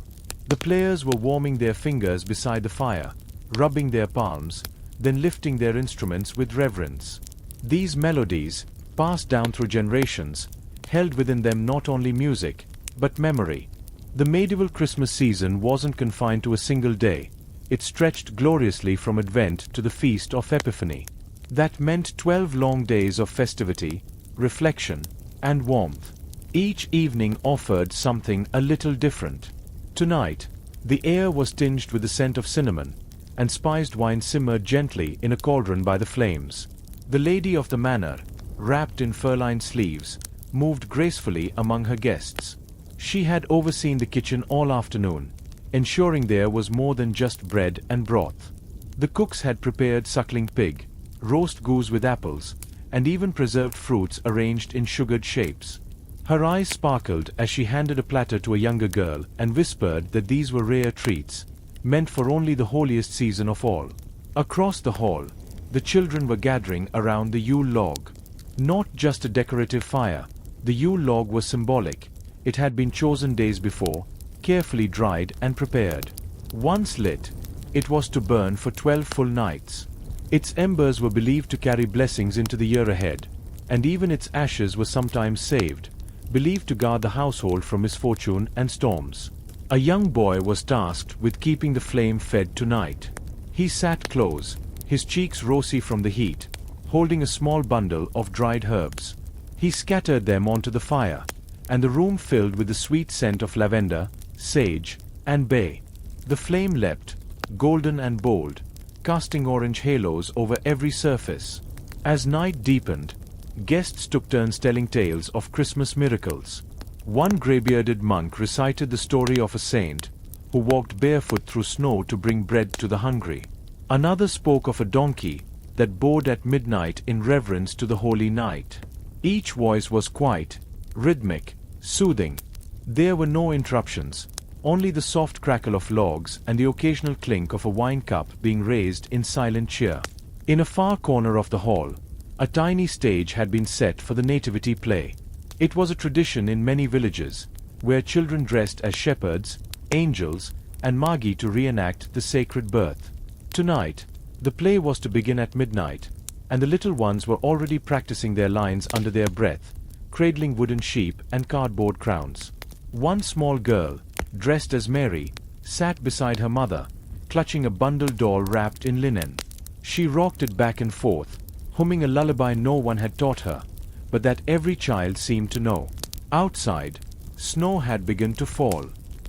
The players were warming their fingers beside the fire, rubbing their palms, then lifting their instruments with reverence. These melodies, passed down through generations, held within them not only music, but memory. The medieval Christmas season wasn't confined to a single day. It stretched gloriously from Advent to the Feast of Epiphany. That meant 12 long days of festivity, reflection, and warmth. Each evening offered something a little different. Tonight, the air was tinged with the scent of cinnamon, and spiced wine simmered gently in a cauldron by the flames. The lady of the manor, wrapped in fur-lined sleeves, moved gracefully among her guests. She had overseen the kitchen all afternoon, ensuring there was more than just bread and broth. The cooks had prepared suckling pig, roast goose with apples, and even preserved fruits arranged in sugared shapes. Her eyes sparkled as she handed a platter to a younger girl and whispered that these were rare treats, meant for only the holiest season of all. Across the hall, the children were gathering around the Yule log. Not just a decorative fire, the Yule log was symbolic. It had been chosen days before, carefully dried and prepared. Once lit, it was to burn for 12 full nights. Its embers were believed to carry blessings into the year ahead, and even its ashes were sometimes saved, believed to guard the household from misfortune and storms. A young boy was tasked with keeping the flame fed tonight. He sat close, his cheeks rosy from the heat, holding a small bundle of dried herbs. He scattered them onto the fire, and the room filled with the sweet scent of lavender, sage, and bay. The flame leapt, golden and bold, casting orange halos over every surface. As night deepened, guests took turns telling tales of Christmas miracles. One grey-bearded monk recited the story of a saint who walked barefoot through snow to bring bread to the hungry. Another spoke of a donkey that bowed at midnight in reverence to the holy night. Each voice was quiet, rhythmic, soothing. There were no interruptions, only the soft crackle of logs and the occasional clink of a wine cup being raised in silent cheer. In a far corner of the hall, a tiny stage had been set for the nativity play. It was a tradition in many villages, where children dressed as shepherds, angels, and magi to reenact the sacred birth. Tonight, the play was to begin at midnight, and the little ones were already practicing their lines under their breath, cradling wooden sheep and cardboard crowns. One small girl, dressed as Mary, sat beside her mother, clutching a bundled doll wrapped in linen. She rocked it back and forth, humming a lullaby no one had taught her, but that every child seemed to know. Outside, snow had begun to fall.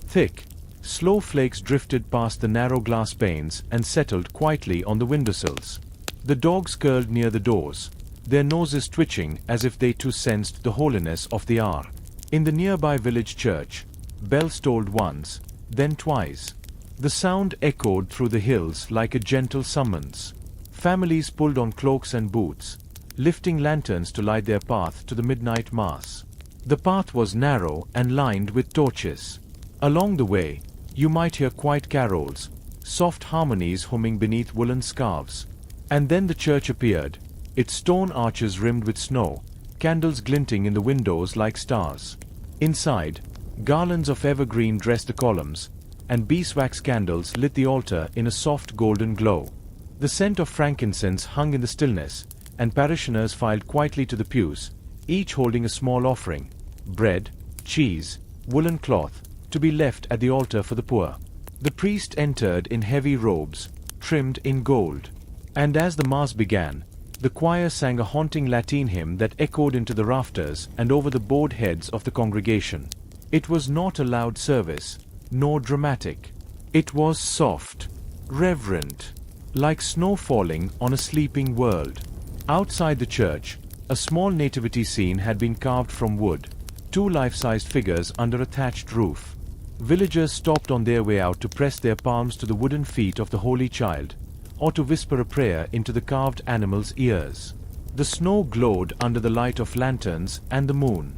Thick, slow flakes drifted past the narrow glass panes and settled quietly on the windowsills. The dogs curled near the doors, their noses twitching as if they too sensed the holiness of the hour. In the nearby village church, bells tolled once, then twice. The sound echoed through the hills like a gentle summons. Families pulled on cloaks and boots, lifting lanterns to light their path to the midnight mass. The path was narrow and lined with torches. Along the way, you might hear quiet carols, soft harmonies humming beneath woolen scarves. And then the church appeared, its stone arches rimmed with snow, candles glinting in the windows like stars. Inside, garlands of evergreen dressed the columns, and beeswax candles lit the altar in a soft golden glow. The scent of frankincense hung in the stillness, and parishioners filed quietly to the pews, each holding a small offering, bread, cheese, woolen cloth, to be left at the altar for the poor. The priest entered in heavy robes, trimmed in gold, and as the mass began, the choir sang a haunting Latin hymn that echoed into the rafters and over the bowed heads of the congregation. It was not a loud service, nor dramatic. It was soft, reverent, like snow falling on a sleeping world. Outside the church, a small nativity scene had been carved from wood, 2 life-sized figures under a thatched roof. Villagers stopped on their way out to press their palms to the wooden feet of the Holy Child, or to whisper a prayer into the carved animal's ears. The snow glowed under the light of lanterns and the moon.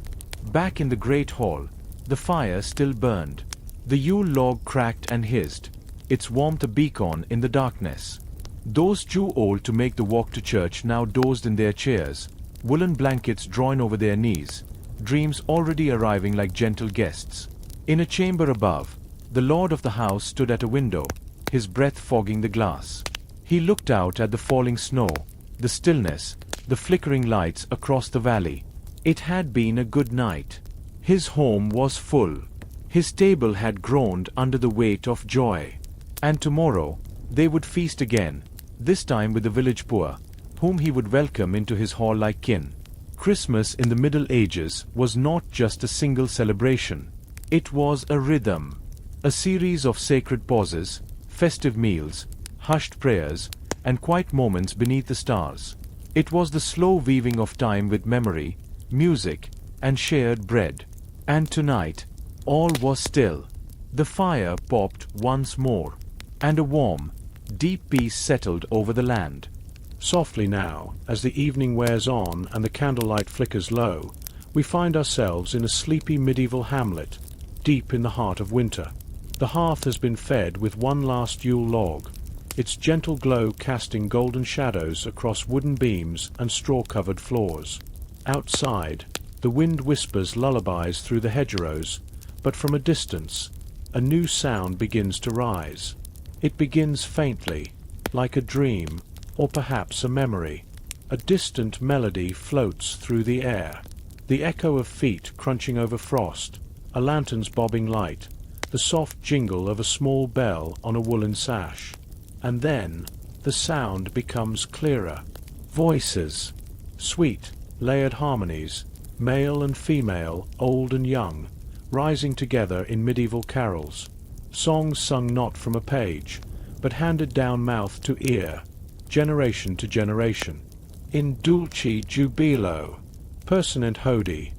Back in the great hall, the fire still burned. The Yule log cracked and hissed, its warmth a beacon in the darkness. Those too old to make the walk to church now dozed in their chairs, woolen blankets drawn over their knees, dreams already arriving like gentle guests. In a chamber above, the lord of the house stood at a window, his breath fogging the glass. He looked out at the falling snow, the stillness, the flickering lights across the valley. It had been a good night. His home was full. His table had groaned under the weight of joy. And tomorrow, they would feast again, this time with the village poor, whom he would welcome into his hall like kin. Christmas in the Middle Ages was not just a single celebration. It was a rhythm, a series of sacred pauses, festive meals, hushed prayers, and quiet moments beneath the stars. It was the slow weaving of time with memory, music, and shared bread. And tonight, all was still. The fire popped once more, and a warm, deep peace settled over the land. Softly now, as the evening wears on and the candlelight flickers low, we find ourselves in a sleepy medieval hamlet, deep in the heart of winter. The hearth has been fed with one last Yule log, its gentle glow casting golden shadows across wooden beams and straw-covered floors. Outside, the wind whispers lullabies through the hedgerows, but from a distance, a new sound begins to rise. It begins faintly, like a dream, or perhaps a memory. A distant melody floats through the air, the echo of feet crunching over frost, a lantern's bobbing light, the soft jingle of a small bell on a woolen sash. And then, the sound becomes clearer. Voices, sweet, layered harmonies, male and female, old and young, rising together in medieval carols. Songs sung not from a page, but handed down mouth to ear, generation to generation. In dulci jubilo, personent hodie,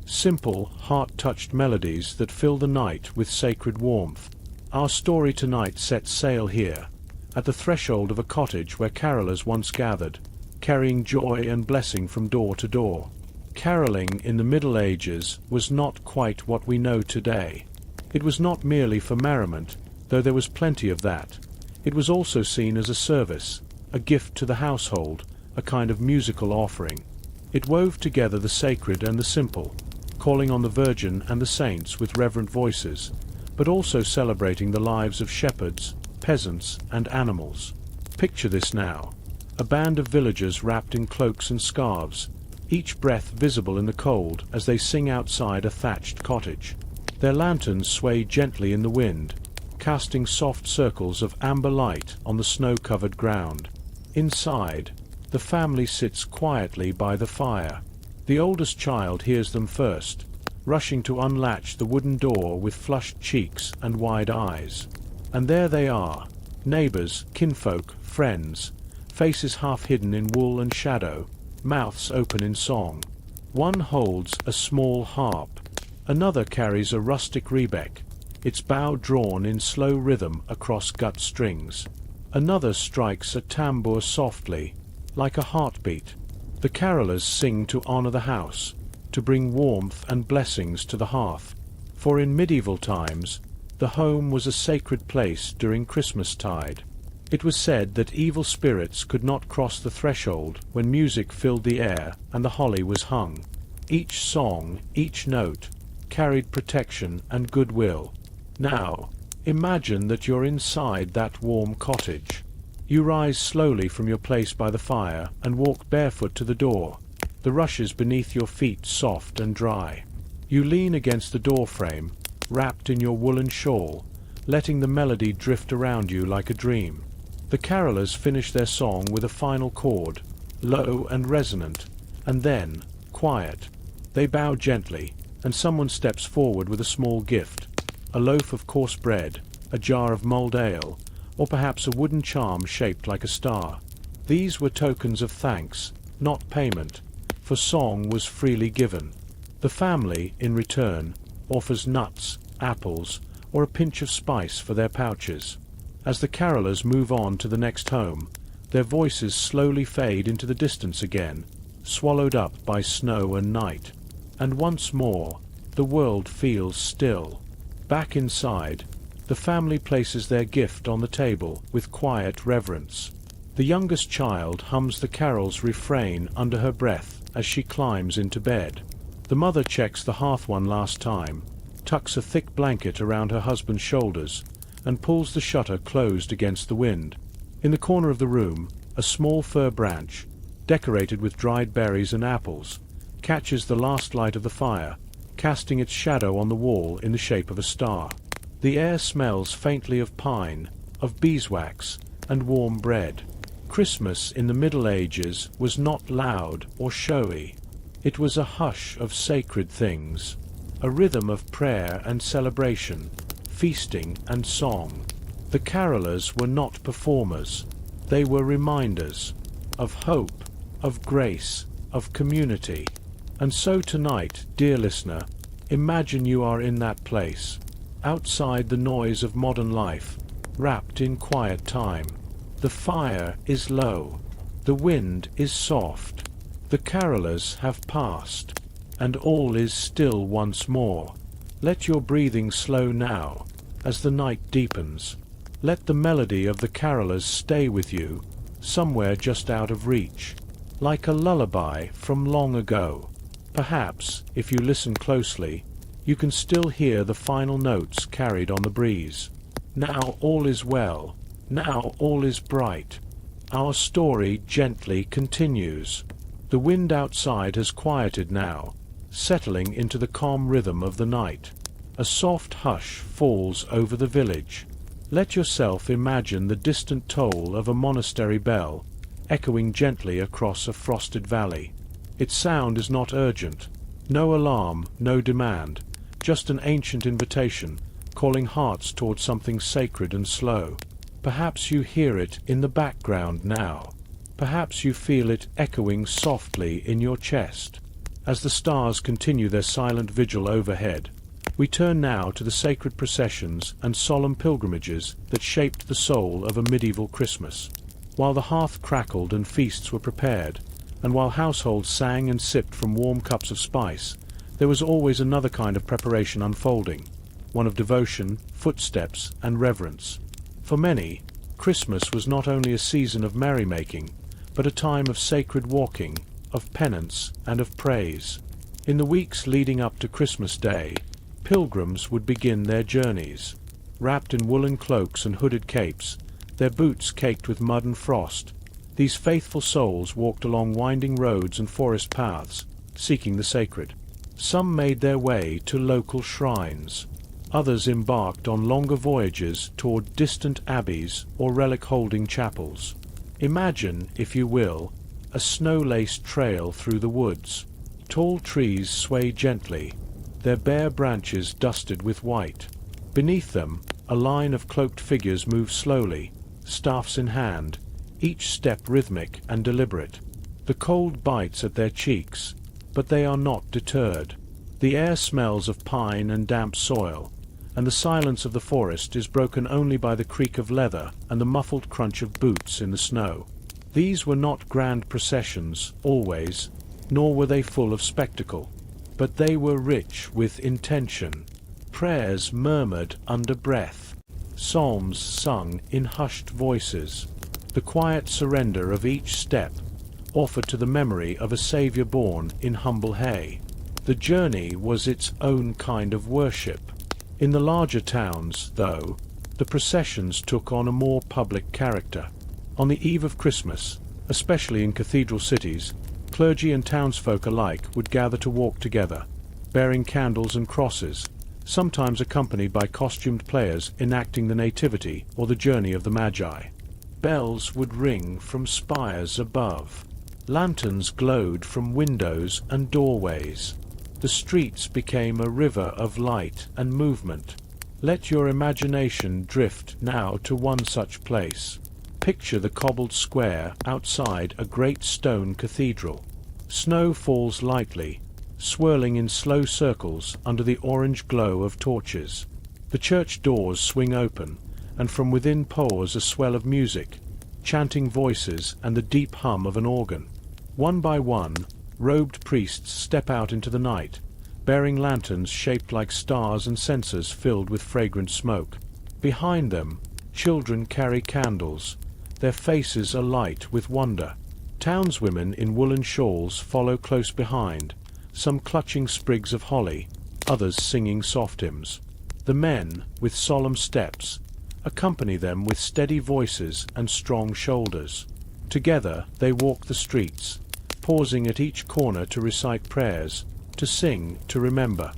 simple, heart-touched melodies that fill the night with sacred warmth. Our story tonight sets sail here, at the threshold of a cottage where carolers once gathered, carrying joy and blessing from door to door. Caroling in the Middle Ages was not quite what we know today. It was not merely for merriment, though there was plenty of that. It was also seen as a service, a gift to the household, a kind of musical offering. It wove together the sacred and the simple, calling on the Virgin and the saints with reverent voices, but also celebrating the lives of shepherds, peasants, and animals. Picture this now. A band of villagers wrapped in cloaks and scarves, each breath visible in the cold as they sing outside a thatched cottage. Their lanterns sway gently in the wind, casting soft circles of amber light on the snow-covered ground. Inside, the family sits quietly by the fire. The oldest child hears them first, rushing to unlatch the wooden door with flushed cheeks and wide eyes. And there they are, neighbors, kinfolk, friends, faces half hidden in wool and shadow, mouths open in song. One holds a small harp, another carries a rustic rebec, its bow drawn in slow rhythm across gut strings. Another strikes a tambour softly, like a heartbeat. The carolers sing to honor the house, to bring warmth and blessings to the hearth. For in medieval times, the home was a sacred place during Christmastide. It was said that evil spirits could not cross the threshold when music filled the air and the holly was hung. Each song, each note, carried protection and goodwill. Now, imagine that you're inside that warm cottage. You rise slowly from your place by the fire and walk barefoot to the door, the rushes beneath your feet soft and dry. You lean against the doorframe, wrapped in your woolen shawl, letting the melody drift around you like a dream. The carolers finish their song with a final chord, low and resonant, and then, quiet. They bow gently, and someone steps forward with a small gift, a loaf of coarse bread, a jar of mulled ale, or perhaps a wooden charm shaped like a star. These were tokens of thanks, not payment, for song was freely given. The family, in return, offers nuts, apples, or a pinch of spice for their pouches. As the carolers move on to the next home, their voices slowly fade into the distance again, swallowed up by snow and night. And once more, the world feels still. Back inside, the family places their gift on the table with quiet reverence. The youngest child hums the carol's refrain under her breath as she climbs into bed. The mother checks the hearth one last time, tucks a thick blanket around her husband's shoulders, and pulls the shutter closed against the wind. In the corner of the room, a small fir branch, decorated with dried berries and apples, catches the last light of the fire, casting its shadow on the wall in the shape of a star. The air smells faintly of pine, of beeswax, and warm bread. Christmas in the Middle Ages was not loud or showy. It was a hush of sacred things, a rhythm of prayer and celebration, feasting and song. The carolers were not performers. They were reminders of hope, of grace, of community. And so tonight, dear listener, imagine you are in that place, outside the noise of modern life, wrapped in quiet time. The fire is low, the wind is soft, the carolers have passed, and all is still once more. Let your breathing slow now, as the night deepens. Let the melody of the carolers stay with you, somewhere just out of reach, like a lullaby from long ago. Perhaps, if you listen closely, you can still hear the final notes carried on the breeze. Now all is well. Now all is bright. Our story gently continues. The wind outside has quieted now, settling into the calm rhythm of the night. A soft hush falls over the village. Let yourself imagine the distant toll of a monastery bell, echoing gently across a frosted valley. Its sound is not urgent. No alarm, no demand. Just an ancient invitation, calling hearts toward something sacred and slow. Perhaps you hear it in the background now. Perhaps you feel it echoing softly in your chest. As the stars continue their silent vigil overhead, we turn now to the sacred processions and solemn pilgrimages that shaped the soul of a medieval Christmas. While the hearth crackled and feasts were prepared, and while households sang and sipped from warm cups of spice, there was always another kind of preparation unfolding, one of devotion, footsteps, and reverence. For many, Christmas was not only a season of merrymaking, but a time of sacred walking, of penance, and of praise. In the weeks leading up to Christmas Day, pilgrims would begin their journeys. Wrapped in woolen cloaks and hooded capes, their boots caked with mud and frost, these faithful souls walked along winding roads and forest paths, seeking the sacred. Some made their way to local shrines. Others embarked on longer voyages toward distant abbeys or relic-holding chapels. Imagine, if you will, a snow-laced trail through the woods. Tall trees sway gently, their bare branches dusted with white. Beneath them, a line of cloaked figures moves slowly, staffs in hand, each step rhythmic and deliberate. The cold bites at their cheeks, but they are not deterred. The air smells of pine and damp soil, and the silence of the forest is broken only by the creak of leather and the muffled crunch of boots in the snow. These were not grand processions, always, nor were they full of spectacle, but they were rich with intention. Prayers murmured under breath, psalms sung in hushed voices, the quiet surrender of each step, offered to the memory of a Saviour born in humble hay. The journey was its own kind of worship. In the larger towns, though, the processions took on a more public character. On the eve of Christmas, especially in cathedral cities, clergy and townsfolk alike would gather to walk together, bearing candles and crosses, sometimes accompanied by costumed players enacting the Nativity or the journey of the Magi. Bells would ring from spires above. Lanterns glowed from windows and doorways. The streets became a river of light and movement. Let your imagination drift now to one such place. Picture the cobbled square outside a great stone cathedral. Snow falls lightly, swirling in slow circles under the orange glow of torches. The church doors swing open, and from within pours a swell of music, chanting voices and the deep hum of an organ. One by one, robed priests step out into the night, bearing lanterns shaped like stars and censers filled with fragrant smoke. Behind them, children carry candles, their faces alight with wonder. Townswomen in woolen shawls follow close behind, some clutching sprigs of holly, others singing soft hymns. The men, with solemn steps, accompany them with steady voices and strong shoulders. Together they walk the streets, pausing at each corner to recite prayers, to sing, to remember.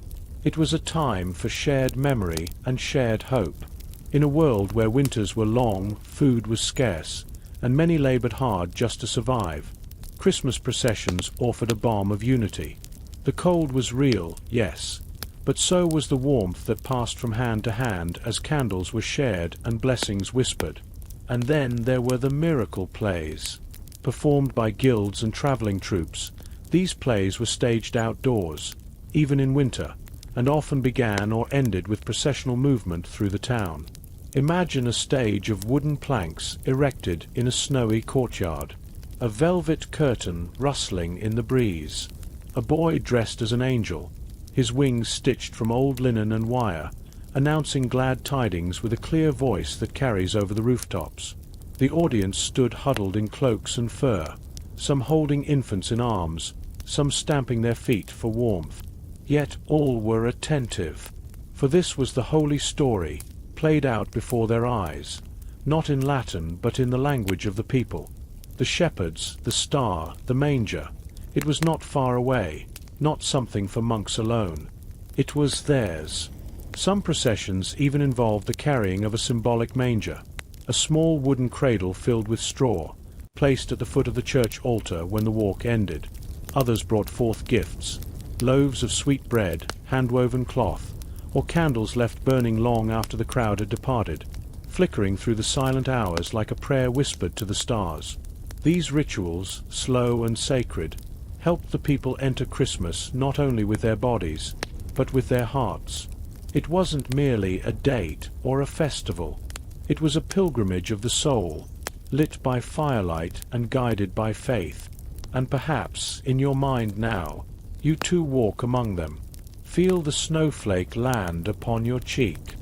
It was a time for shared memory and shared hope. In a world where winters were long, food was scarce, and many labored hard just to survive, Christmas processions offered a balm of unity. The cold was real, yes, but so was the warmth that passed from hand to hand as candles were shared and blessings whispered. And then there were the miracle plays. Performed by guilds and travelling troops, these plays were staged outdoors, even in winter, and often began or ended with processional movement through the town. Imagine a stage of wooden planks erected in a snowy courtyard, a velvet curtain rustling in the breeze, a boy dressed as an angel, his wings stitched from old linen and wire, announcing glad tidings with a clear voice that carries over the rooftops. The audience stood huddled in cloaks and fur, some holding infants in arms, some stamping their feet for warmth. Yet all were attentive, for this was the holy story, played out before their eyes, not in Latin but in the language of the people. The shepherds, the star, the manger. It was not far away, not something for monks alone. It was theirs. Some processions even involved the carrying of a symbolic manger, a small wooden cradle filled with straw, placed at the foot of the church altar when the walk ended. Others brought forth gifts, loaves of sweet bread, hand-woven cloth, or candles left burning long after the crowd had departed, flickering through the silent hours like a prayer whispered to the stars. These rituals, slow and sacred, helped the people enter Christmas not only with their bodies, but with their hearts. It wasn't merely a date or a festival. It was a pilgrimage of the soul, lit by firelight and guided by faith. And perhaps, in your mind now, you too walk among them. Feel the snowflake land upon your cheek.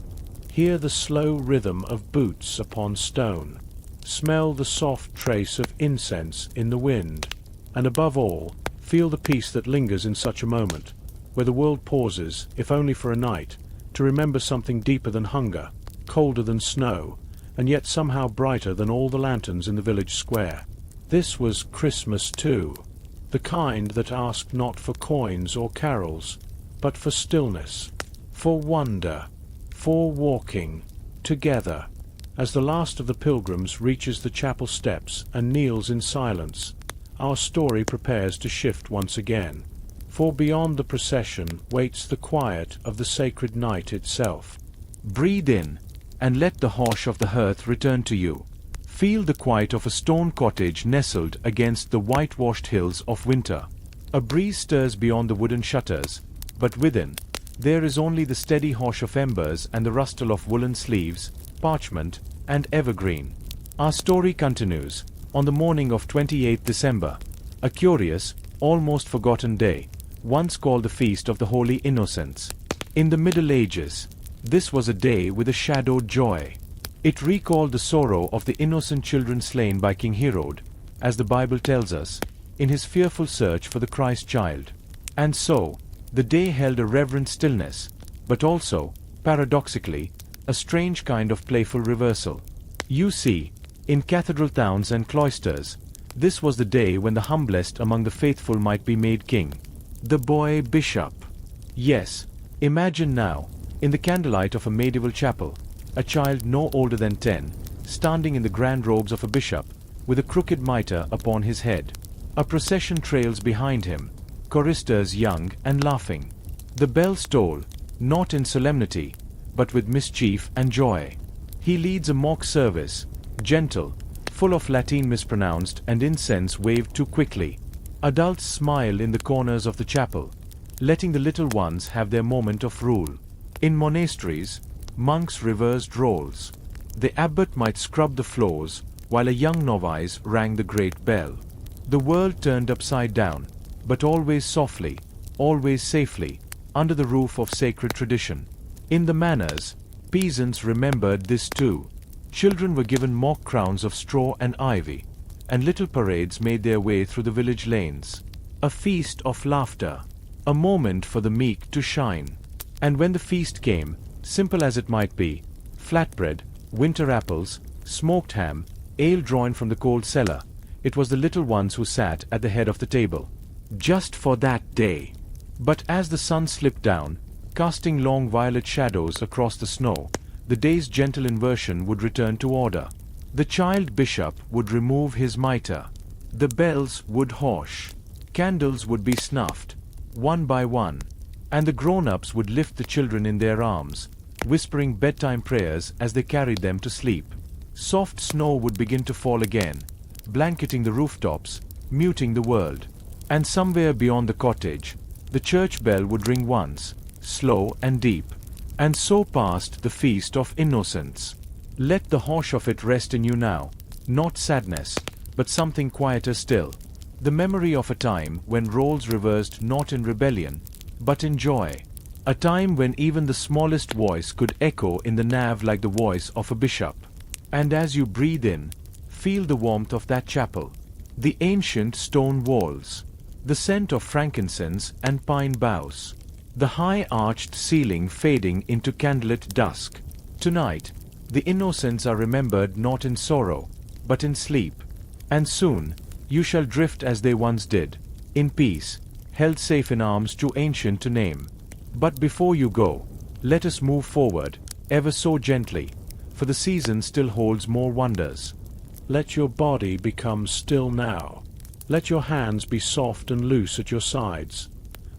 Hear the slow rhythm of boots upon stone. Smell the soft trace of incense in the wind. And above all, feel the peace that lingers in such a moment, where the world pauses, if only for a night, to remember something deeper than hunger, colder than snow, and yet somehow brighter than all the lanterns in the village square. This was Christmas too, the kind that asked not for coins or carols, but for stillness, for wonder, for walking together. As the last of the pilgrims reaches the chapel steps and kneels in silence, our story prepares to shift once again. For beyond the procession waits the quiet of the sacred night itself. Breathe in, and let the hush of the hearth return to you. Feel the quiet of a stone cottage nestled against the whitewashed hills of winter. A breeze stirs beyond the wooden shutters, but within, there is only the steady hush of embers and the rustle of woolen sleeves, parchment, and evergreen. Our story continues, on the morning of 28th December, a curious, almost forgotten day, once called the Feast of the Holy Innocents. In the Middle Ages, this was a day with a shadowed joy. It recalled the sorrow of the innocent children slain by King Herod, as the Bible tells us, in his fearful search for the Christ child. And so, The day held a reverent stillness, but also, paradoxically, a strange kind of playful reversal. You see, in cathedral towns and cloisters, this was the day when the humblest among the faithful might be made king. The boy bishop. Yes, imagine now, in the candlelight of a medieval chapel, a child no older than 10, standing in the grand robes of a bishop, with a crooked mitre upon his head. A procession trails behind him, choristers young and laughing. The bells toll, not in solemnity, but with mischief and joy. He leads a mock service, gentle, full of Latin mispronounced and incense waved too quickly. Adults smile in the corners of the chapel, letting the little ones have their moment of rule. In monasteries, monks reversed roles. The abbot might scrub the floors, while a young novice rang the great bell. The world turned upside down, but always softly, always safely, under the roof of sacred tradition. In the manors, peasants remembered this too. Children were given mock crowns of straw and ivy, and little parades made their way through the village lanes. A feast of laughter, a moment for the meek to shine. And when the feast came, simple as it might be, flatbread, winter apples, smoked ham, ale drawn from the cold cellar, it was the little ones who sat at the head of the table. Just for that day. But as the sun slipped down, casting long violet shadows across the snow, the day's gentle inversion would return to order. The child bishop would remove his mitre. The bells would hosh. Candles would be snuffed, one by one, and the grown-ups would lift the children in their arms, whispering bedtime prayers as they carried them to sleep. Soft snow would begin to fall again, blanketing the rooftops, muting the world. And somewhere beyond the cottage, the church bell would ring once, slow and deep. And so passed the feast of innocence. Let the hosh of it rest in you now, not sadness, but something quieter still. The memory of a time when roles reversed not in rebellion, but in joy. A time when even the smallest voice could echo in the nave like the voice of a bishop. And as you breathe in, feel the warmth of that chapel. The ancient stone walls. The scent of frankincense and pine boughs. The high arched ceiling fading into candlelit dusk. Tonight, the innocents are remembered not in sorrow, but in sleep. And soon, you shall drift as they once did, in peace, held safe in arms too ancient to name. But before you go, let us move forward, ever so gently, for the season still holds more wonders. Let your body become still now. Let your hands be soft and loose at your sides,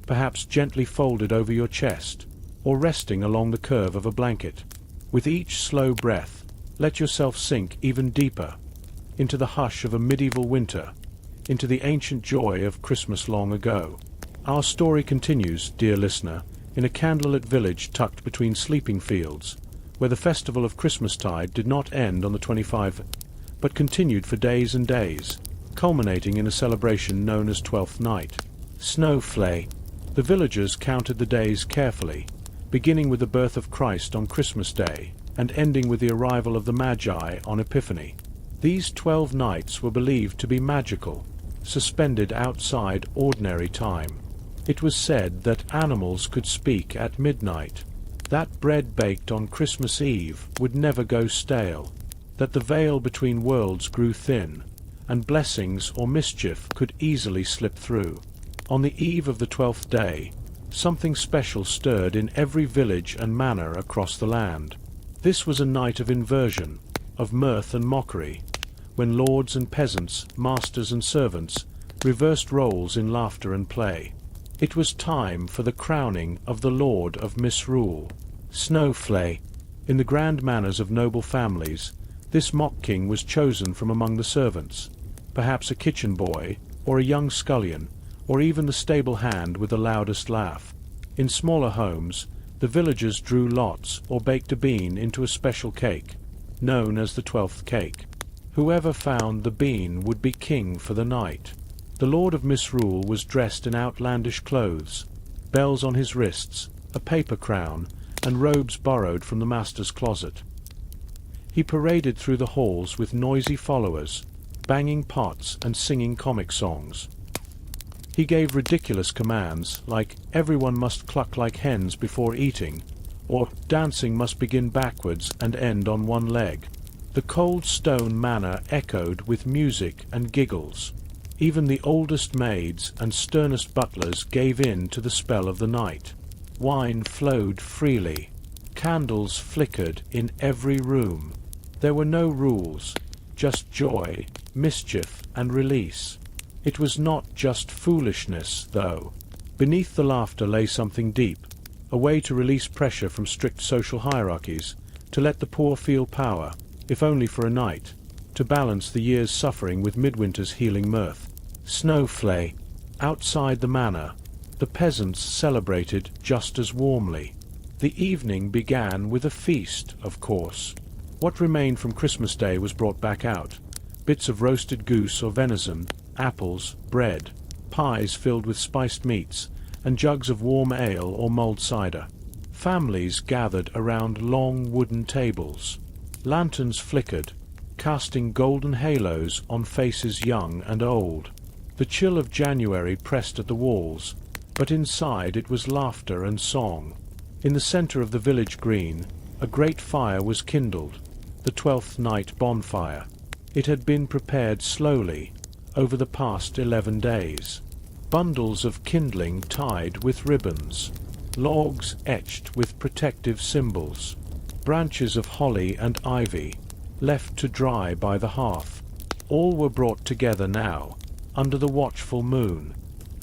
perhaps gently folded over your chest, or resting along the curve of a blanket. With each slow breath, let yourself sink even deeper, into the hush of a medieval winter, into the ancient joy of Christmas long ago. Our story continues, dear listener, in a candlelit village tucked between sleeping fields, where the festival of Christmastide did not end on the 25th, but continued for days and days, culminating in a celebration known as Twelfth Night. Snowflake. The villagers counted the days carefully, beginning with the birth of Christ on Christmas Day, and ending with the arrival of the Magi on Epiphany. These 12 nights were believed to be magical, suspended outside ordinary time. It was said that animals could speak at midnight, that bread baked on Christmas Eve would never go stale, that the veil between worlds grew thin, and blessings or mischief could easily slip through. On the eve of the 12th day, something special stirred in every village and manor across the land. This was a night of inversion, of mirth and mockery, when lords and peasants, masters and servants, reversed roles in laughter and play. It was time for the crowning of the Lord of Misrule. Snowflake. In the grand manners of noble families, this mock king was chosen from among the servants, perhaps a kitchen boy, or a young scullion, or even the stable hand with the loudest laugh. In smaller homes, the villagers drew lots or baked a bean into a special cake, known as the 12th cake. Whoever found the bean would be king for the night. The Lord of Misrule was dressed in outlandish clothes, bells on his wrists, a paper crown, and robes borrowed from the master's closet. He paraded through the halls with noisy followers, banging pots and singing comic songs. He gave ridiculous commands, like everyone must cluck like hens before eating, or dancing must begin backwards and end on one leg. The cold stone manor echoed with music and giggles. Even the oldest maids and sternest butlers gave in to the spell of the night. Wine flowed freely. Candles flickered in every room. There were no rules, just joy, mischief, and release. It was not just foolishness, though. Beneath the laughter lay something deep, a way to release pressure from strict social hierarchies, to let the poor feel power, if only for a night, to balance the year's suffering with midwinter's healing mirth. Snowflake. Outside the manor, the peasants celebrated just as warmly. The evening began with a feast, of course. What remained from Christmas Day was brought back out. Bits of roasted goose or venison, apples, bread, pies filled with spiced meats, and jugs of warm ale or mulled cider. Families gathered around long wooden tables. Lanterns flickered, casting golden halos on faces young and old. The chill of January pressed at the walls, but inside it was laughter and song. In the center of the village green, a great fire was kindled, the 12th night bonfire. It had been prepared slowly, over the past 11 days. Bundles of kindling tied with ribbons, logs etched with protective symbols, branches of holly and ivy, left to dry by the hearth. All were brought together now, under the watchful moon.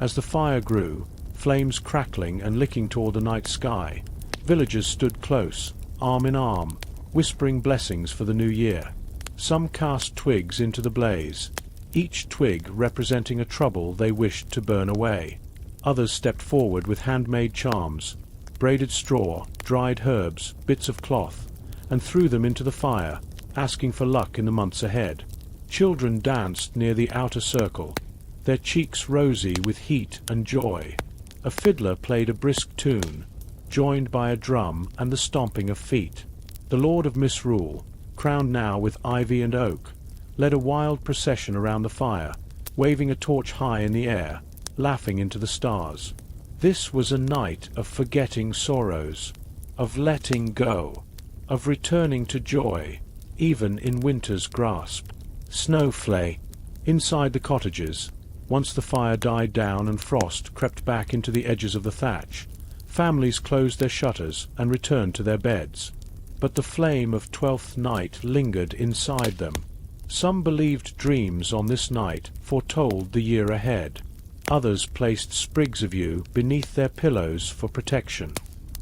As the fire grew, flames crackling and licking toward the night sky, villagers stood close, arm in arm, whispering blessings for the new year. Some cast twigs into the blaze, each twig representing a trouble they wished to burn away. Others stepped forward with handmade charms, braided straw, dried herbs, bits of cloth, and threw them into the fire, asking for luck in the months ahead. Children danced near the outer circle, their cheeks rosy with heat and joy. A fiddler played a brisk tune, joined by a drum and the stomping of feet. The Lord of Misrule, crowned now with ivy and oak, led a wild procession around the fire, waving a torch high in the air, laughing into the stars. This was a night of forgetting sorrows, of letting go, of returning to joy, even in winter's grasp. Snowflake. Inside the cottages, once the fire died down and frost crept back into the edges of the thatch, families closed their shutters and returned to their beds. But the flame of 12th night lingered inside them. Some believed dreams on this night foretold the year ahead. Others placed sprigs of yew beneath their pillows for protection.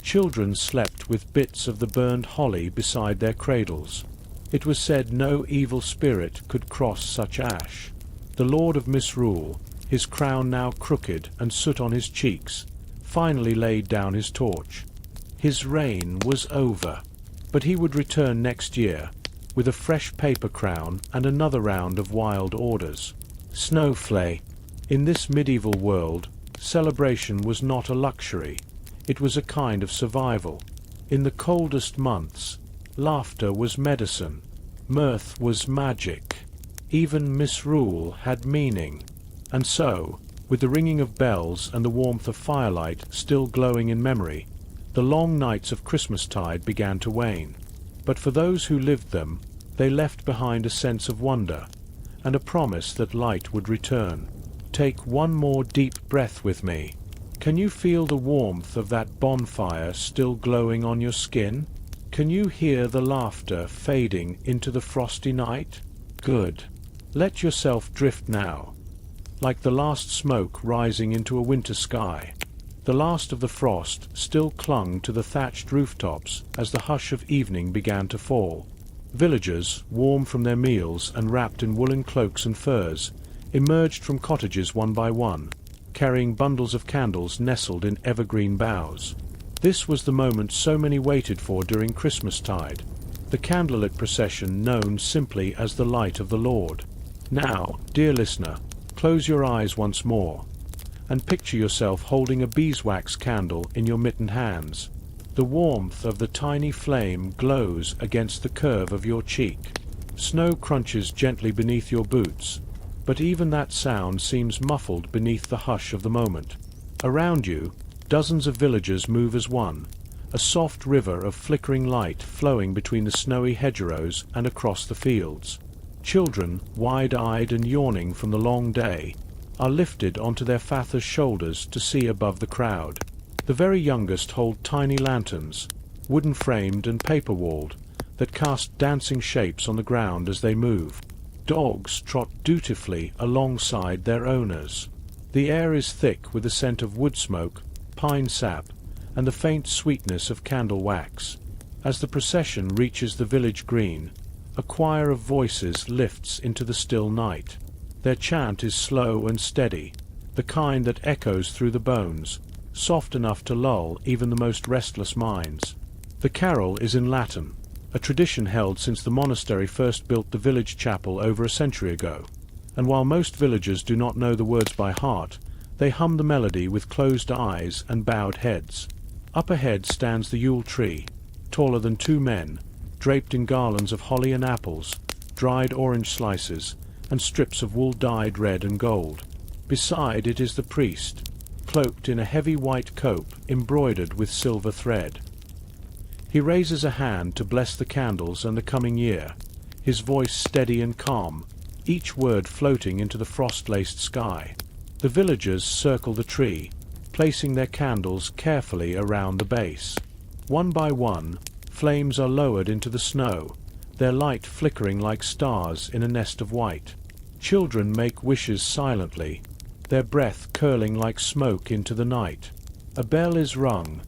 Children slept with bits of the burned holly beside their cradles. It was said no evil spirit could cross such ash. The Lord of Misrule, his crown now crooked and soot on his cheeks, finally laid down his torch. His reign was over, but he would return next year, with a fresh paper crown and another round of wild orders. Snowflake. In this medieval world, celebration was not a luxury. It was a kind of survival. In the coldest months, laughter was medicine. Mirth was magic. Even misrule had meaning. And so, with the ringing of bells and the warmth of firelight still glowing in memory, the long nights of Christmastide began to wane. But for those who lived them, they left behind a sense of wonder, and a promise that light would return. Take one more deep breath with me. Can you feel the warmth of that bonfire still glowing on your skin? Can you hear the laughter fading into the frosty night? Good. Let yourself drift now, like the last smoke rising into a winter sky. The last of the frost still clung to the thatched rooftops as the hush of evening began to fall. Villagers, warm from their meals and wrapped in woolen cloaks and furs, emerged from cottages one by one, carrying bundles of candles nestled in evergreen boughs. This was the moment so many waited for during Christmastide, the candlelit procession known simply as the Light of the Lord. Now, dear listener, close your eyes once more, and picture yourself holding a beeswax candle in your mittened hands. The warmth of the tiny flame glows against the curve of your cheek. Snow crunches gently beneath your boots, but even that sound seems muffled beneath the hush of the moment. Around you, dozens of villagers move as one, a soft river of flickering light flowing between the snowy hedgerows and across the fields. Children, wide-eyed and yawning from the long day, are lifted onto their fathers' shoulders to see above the crowd. The very youngest hold tiny lanterns, wooden-framed and paper-walled, that cast dancing shapes on the ground as they move. Dogs trot dutifully alongside their owners. The air is thick with the scent of wood smoke, pine sap, and the faint sweetness of candle wax. As the procession reaches the village green, a choir of voices lifts into the still night. Their chant is slow and steady, the kind that echoes through the bones, soft enough to lull even the most restless minds. The carol is in Latin, a tradition held since the monastery first built the village chapel over a century ago, and while most villagers do not know the words by heart, they hum the melody with closed eyes and bowed heads. Up ahead stands the Yule tree, taller than 2 men, draped in garlands of holly and apples, dried orange slices, and strips of wool dyed red and gold. Beside it is the priest, cloaked in a heavy white cope embroidered with silver thread. He raises a hand to bless the candles and the coming year, his voice steady and calm, each word floating into the frost-laced sky. The villagers circle the tree, placing their candles carefully around the base. One by one, flames are lowered into the snow, their light flickering like stars in a nest of white. Children make wishes silently, their breath curling like smoke into the night. A bell is rung,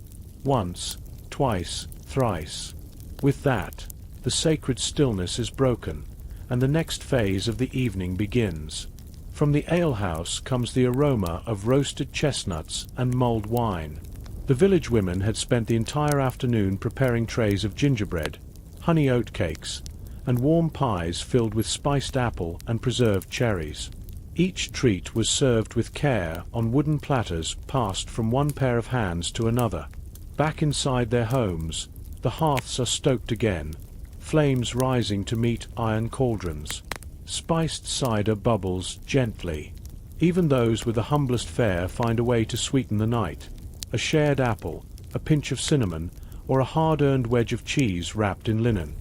once, twice, thrice. With that, the sacred stillness is broken, and the next phase of the evening begins. From the alehouse comes the aroma of roasted chestnuts and mulled wine. The village women had spent the entire afternoon preparing trays of gingerbread, honey oat cakes, and warm pies filled with spiced apple and preserved cherries. Each treat was served with care on wooden platters passed from one pair of hands to another. Back inside their homes, the hearths are stoked again, flames rising to meet iron cauldrons. Spiced cider bubbles gently. Even those with the humblest fare find a way to sweeten the night. A shared apple, a pinch of cinnamon, or a hard-earned wedge of cheese wrapped in linen.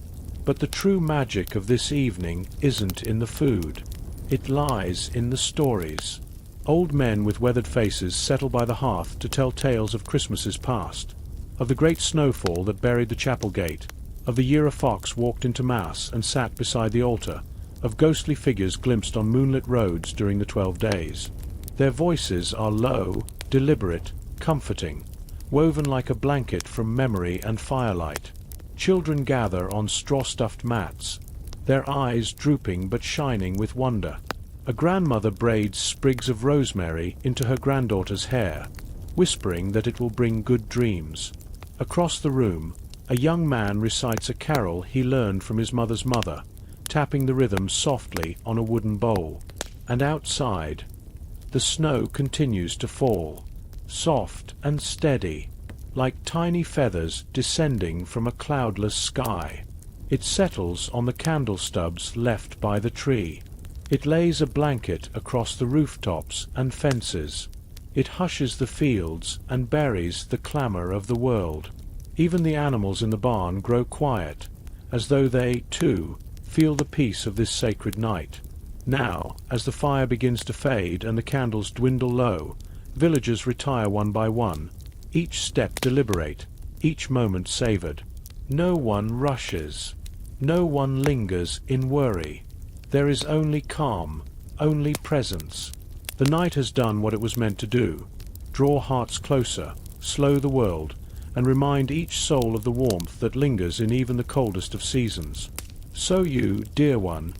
But the true magic of this evening isn't in the food. It lies in the stories. Old men with weathered faces settle by the hearth to tell tales of Christmases past, of the great snowfall that buried the chapel gate, of the year a fox walked into Mass and sat beside the altar, of ghostly figures glimpsed on moonlit roads during the 12 days. Their voices are low, deliberate, comforting, woven like a blanket from memory and firelight. Children gather on straw-stuffed mats, their eyes drooping but shining with wonder. A grandmother braids sprigs of rosemary into her granddaughter's hair, whispering that it will bring good dreams. Across the room, a young man recites a carol he learned from his mother's mother, tapping the rhythm softly on a wooden bowl. And outside, the snow continues to fall, soft and steady, like tiny feathers descending from a cloudless sky. It settles on the candle stubs left by the tree. It lays a blanket across the rooftops and fences. It hushes the fields and buries the clamor of the world. Even the animals in the barn grow quiet, as though they, too, feel the peace of this sacred night. Now, as the fire begins to fade and the candles dwindle low, villagers retire one by one, each step deliberate, each moment savored. No one rushes. No one lingers in worry. There is only calm, only presence. The night has done what it was meant to do: draw hearts closer, slow the world, and remind each soul of the warmth that lingers in even the coldest of seasons. So you, dear one,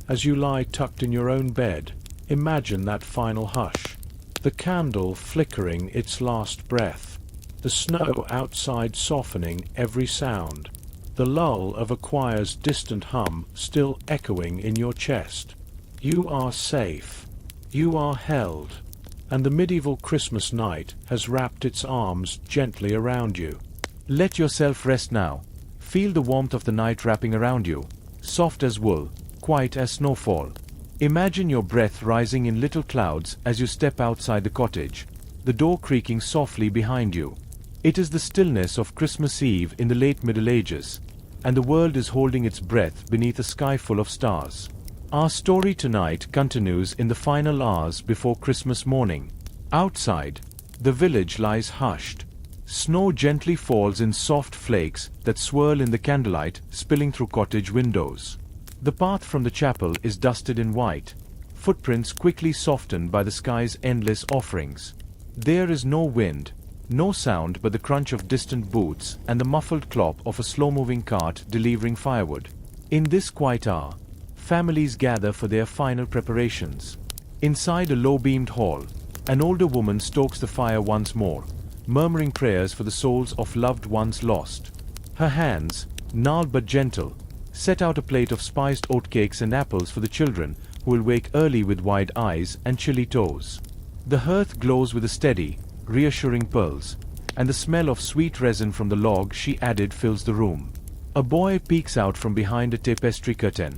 as you lie tucked in your own bed, imagine that final hush, the candle flickering its last breath, the snow outside softening every sound, the lull of a choir's distant hum still echoing in your chest. You are safe. You are held. And the medieval Christmas night has wrapped its arms gently around you. Let yourself rest now. Feel the warmth of the night wrapping around you, soft as wool, quiet as snowfall. Imagine your breath rising in little clouds as you step outside the cottage, the door creaking softly behind you. It is the stillness of Christmas Eve in the late Middle Ages, and the world is holding its breath beneath a sky full of stars. Our story tonight continues in the final hours before Christmas morning. Outside, the village lies hushed. Snow gently falls in soft flakes that swirl in the candlelight, spilling through cottage windows. The path from the chapel is dusted in white, footprints quickly softened by the sky's endless offerings. There is no wind, no sound but the crunch of distant boots and the muffled clop of a slow-moving cart delivering firewood. In this quiet hour, families gather for their final preparations. Inside a low-beamed hall, an older woman stokes the fire once more, murmuring prayers for the souls of loved ones lost. Her hands, gnarled but gentle, set out a plate of spiced oatcakes and apples for the children who will wake early with wide eyes and chilly toes. The hearth glows with a steady, reassuring pulse, and the smell of sweet resin from the log she added fills the room. A boy peeks out from behind a tapestry curtain,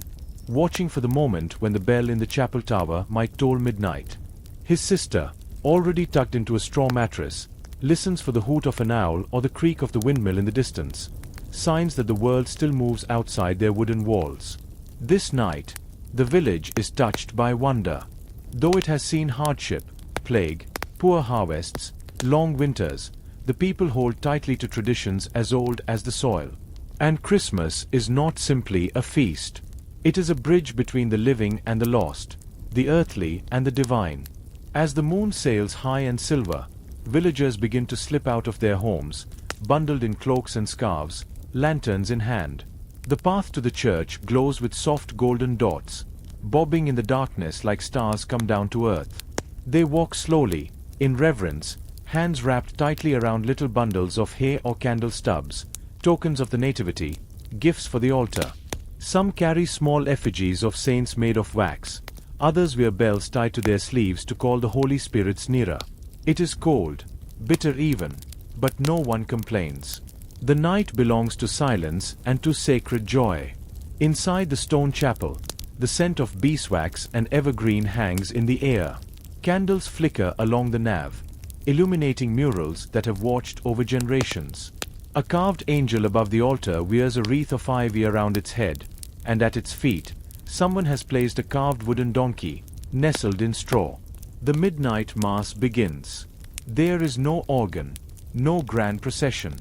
watching for the moment when the bell in the chapel tower might toll midnight. His sister, already tucked into a straw mattress, listens for the hoot of an owl or the creak of the windmill in the distance, signs that the world still moves outside their wooden walls. This night, the village is touched by wonder. Though it has seen hardship, plague, poor harvests, long winters, the people hold tightly to traditions as old as the soil. And Christmas is not simply a feast. It is a bridge between the living and the lost, the earthly and the divine. As the moon sails high and silver, villagers begin to slip out of their homes, bundled in cloaks and scarves, lanterns in hand. The path to the church glows with soft golden dots, bobbing in the darkness like stars come down to earth. They walk slowly, in reverence, hands wrapped tightly around little bundles of hay or candle stubs, tokens of the nativity, gifts for the altar. Some carry small effigies of saints made of wax. Others wear bells tied to their sleeves to call the Holy Spirits nearer. It is cold, bitter even, but no one complains. The night belongs to silence and to sacred joy. Inside the stone chapel, the scent of beeswax and evergreen hangs in the air. Candles flicker along the nave, illuminating murals that have watched over generations. A carved angel above the altar wears a wreath of ivy around its head, and at its feet, someone has placed a carved wooden donkey, nestled in straw. The midnight mass begins. There is no organ, no grand procession,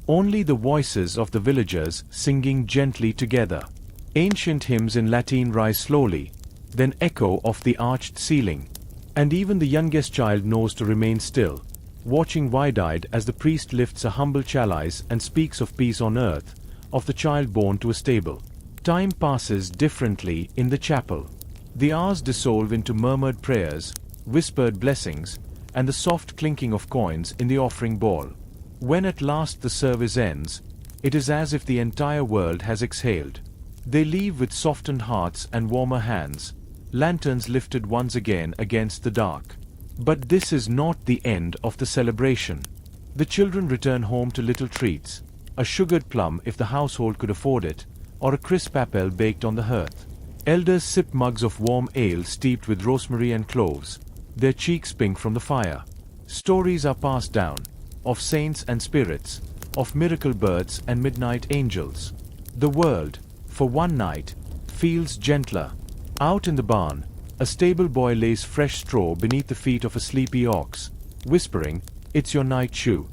only the voices of the villagers singing gently together. Ancient hymns in Latin rise slowly, then echo off the arched ceiling, and even the youngest child knows to remain still, watching wide-eyed as the priest lifts a humble chalice and speaks of peace on earth, of the child born to a stable. Time passes differently in the chapel. The hours dissolve into murmured prayers, whispered blessings, and the soft clinking of coins in the offering bowl. When at last the service ends, it is as if the entire world has exhaled. They leave with softened hearts and warmer hands, lanterns lifted once again against the dark. But this is not the end of the celebration. The children return home to little treats, a sugared plum if the household could afford it, or a crisp apple baked on the hearth. Elders sip mugs of warm ale steeped with rosemary and cloves, their cheeks pink from the fire. Stories are passed down, of saints and spirits, of miracle birds and midnight angels. The world, for one night, feels gentler. Out in the barn, a stable boy lays fresh straw beneath the feet of a sleepy ox, whispering, "It's your night shoe."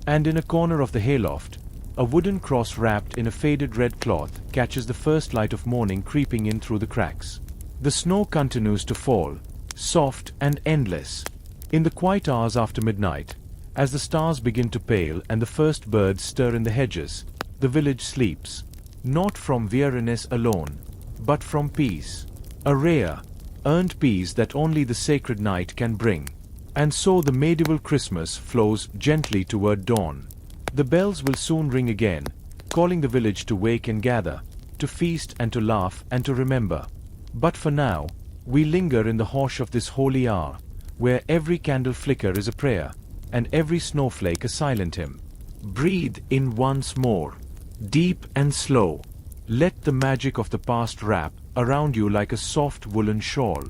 And in a corner of the hayloft, a wooden cross wrapped in a faded red cloth catches the first light of morning creeping in through the cracks. The snow continues to fall, soft and endless. In the quiet hours after midnight, as the stars begin to pale and the first birds stir in the hedges, the village sleeps, not from weariness alone, but from peace. A rare, earned peace that only the sacred night can bring. And so the medieval Christmas flows gently toward dawn. The bells will soon ring again, calling the village to wake and gather, to feast and to laugh and to remember. But for now, we linger in the hush of this holy hour, where every candle flicker is a prayer, and every snowflake a silent hymn. Breathe in once more, deep and slow, Let the magic of the past wrap around you like a soft woolen shawl.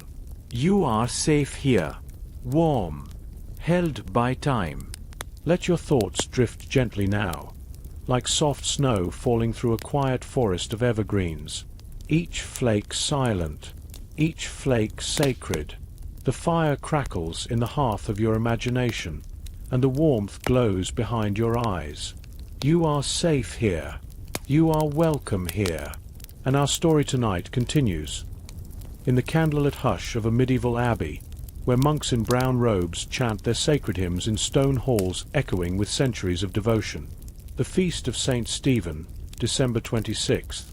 You are safe here, warm, held by time. Let your thoughts drift gently now, like soft snow falling through a quiet forest of evergreens, each flake silent, each flake sacred. The fire crackles in the hearth of your imagination, and the warmth glows behind your eyes. You are safe here. You are welcome here. And our story tonight continues. In the candlelit hush of a medieval abbey, where monks in brown robes chant their sacred hymns in stone halls echoing with centuries of devotion, the feast of Saint Stephen, December 26th,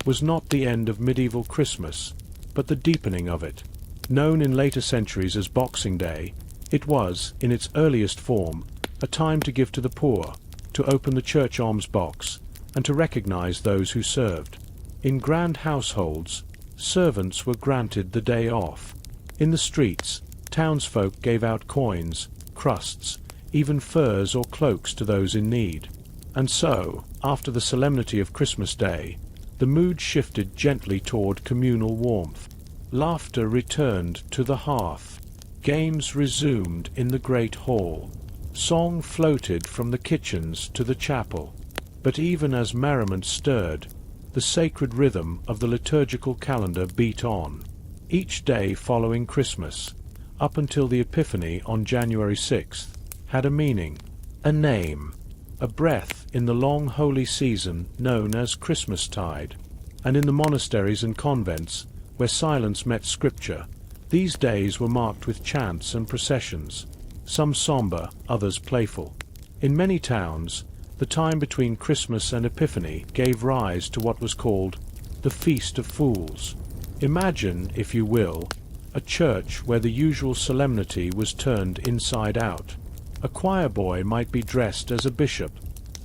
was not the end of medieval Christmas, but the deepening of it. Known in later centuries as Boxing Day, it was, in its earliest form, a time to give to the poor, to open the church alms box, and to recognize those who served. In grand households, servants were granted the day off. In the streets, townsfolk gave out coins, crusts, even furs or cloaks to those in need. And so, after the solemnity of Christmas Day, the mood shifted gently toward communal warmth. Laughter returned to the hearth. Games resumed in the great hall. Song floated from the kitchens to the chapel. But even as merriment stirred, the sacred rhythm of the liturgical calendar beat on. Each day following Christmas, up until the Epiphany on January 6th, had a meaning, a name, a breath in the long holy season known as Christmastide. And in the monasteries and convents, where silence met scripture, these days were marked with chants and processions, some somber, others playful. In many towns, the time between Christmas and Epiphany gave rise to what was called the Feast of Fools. Imagine, if you will, a church where the usual solemnity was turned inside out. A choir boy might be dressed as a bishop,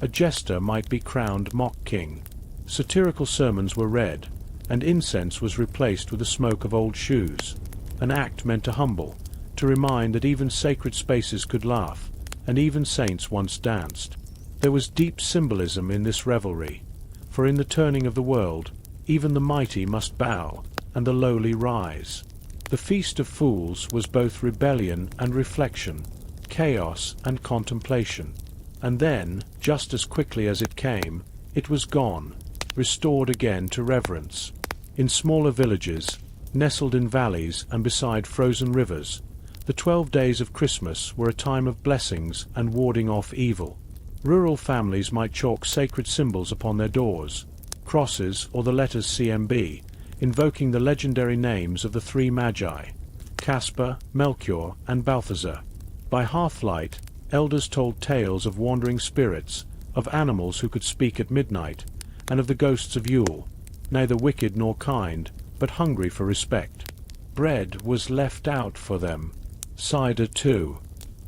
a jester might be crowned mock king. Satirical sermons were read, and incense was replaced with the smoke of old shoes, an act meant to humble, to remind that even sacred spaces could laugh, and even saints once danced. There was deep symbolism in this revelry, for in the turning of the world, even the mighty must bow, and the lowly rise. The Feast of Fools was both rebellion and reflection, chaos and contemplation. And then, just as quickly as it came, it was gone, restored again to reverence. In smaller villages, nestled in valleys and beside frozen rivers, the 12 days of Christmas were a time of blessings and warding off evil. Rural families might chalk sacred symbols upon their doors, crosses or the letters CMB, invoking the legendary names of the three magi, Caspar, Melchior, and Balthazar. By hearthlight, elders told tales of wandering spirits, of animals who could speak at midnight, and of the ghosts of Yule, neither wicked nor kind, but hungry for respect. Bread was left out for them. Cider too.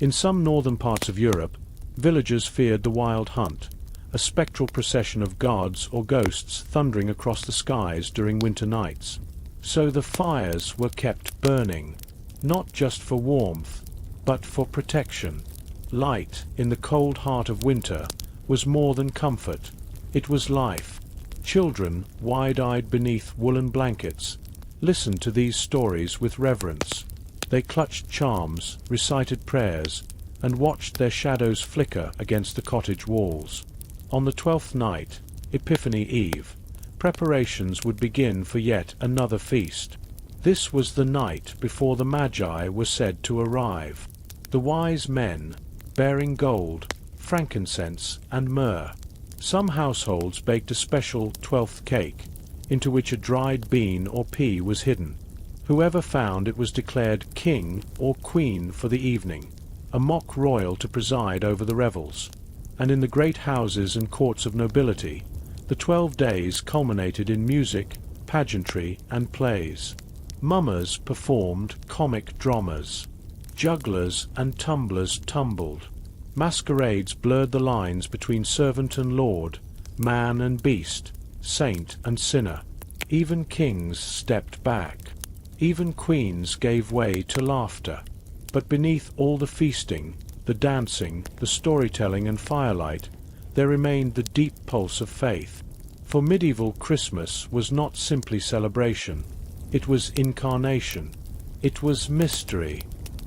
In some northern parts of Europe, villagers feared the wild hunt, a spectral procession of gods or ghosts thundering across the skies during winter nights. So the fires were kept burning, not just for warmth, but for protection. Light, in the cold heart of winter, was more than comfort. It was life. Children, wide-eyed beneath woolen blankets, listened to these stories with reverence. They clutched charms, recited prayers, and watched their shadows flicker against the cottage walls. On the 12th night, Epiphany Eve, preparations would begin for yet another feast. This was the night before the Magi were said to arrive. The wise men, bearing gold, frankincense, and myrrh. Some households baked a special 12th cake, into which a dried bean or pea was hidden. Whoever found it was declared king or queen for the evening, a mock royal to preside over the revels. And in the great houses and courts of nobility, the 12 days culminated in music, pageantry, and plays. Mummers performed comic dramas. Jugglers and tumblers tumbled. Masquerades blurred the lines between servant and lord, man and beast, saint and sinner. Even kings stepped back. Even queens gave way to laughter. But beneath all the feasting, the dancing, the storytelling and firelight, there remained the deep pulse of faith. For medieval Christmas was not simply celebration. It was incarnation. It was mystery.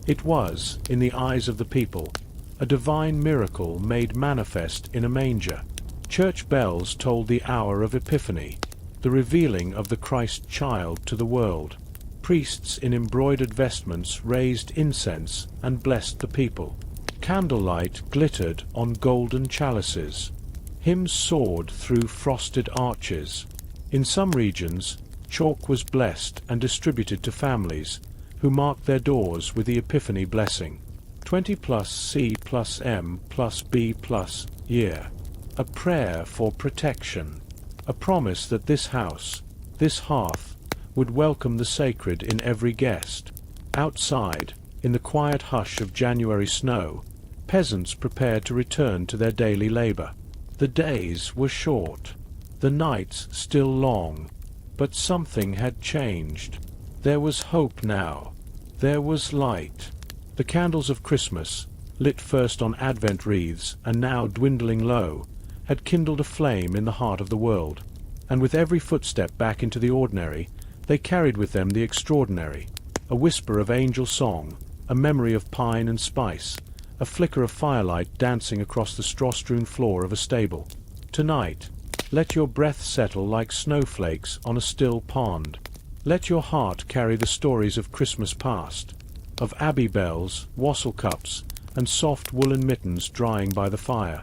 It was, in the eyes of the people, a divine miracle made manifest in a manger. Church bells told the hour of Epiphany, the revealing of the Christ child to the world. Priests in embroidered vestments raised incense and blessed the people. Candlelight glittered on golden chalices. Hymns soared through frosted arches. In some regions, chalk was blessed and distributed to families, who marked their doors with the Epiphany blessing. 20 plus C plus M plus B plus year. A prayer for protection. A promise that this house, this hearth, would welcome the sacred in every guest. Outside, in the quiet hush of January snow, peasants prepared to return to their daily labor. The days were short, the nights still long, but something had changed. There was hope now. There was light. The candles of Christmas, lit first on Advent wreaths and now dwindling low, had kindled a flame in the heart of the world, and with every footstep back into the ordinary, they carried with them the extraordinary, a whisper of angel song, a memory of pine and spice, a flicker of firelight dancing across the straw-strewn floor of a stable. Tonight, let your breath settle like snowflakes on a still pond. Let your heart carry the stories of Christmas past, of abbey bells, wassail cups, and soft woolen mittens drying by the fire.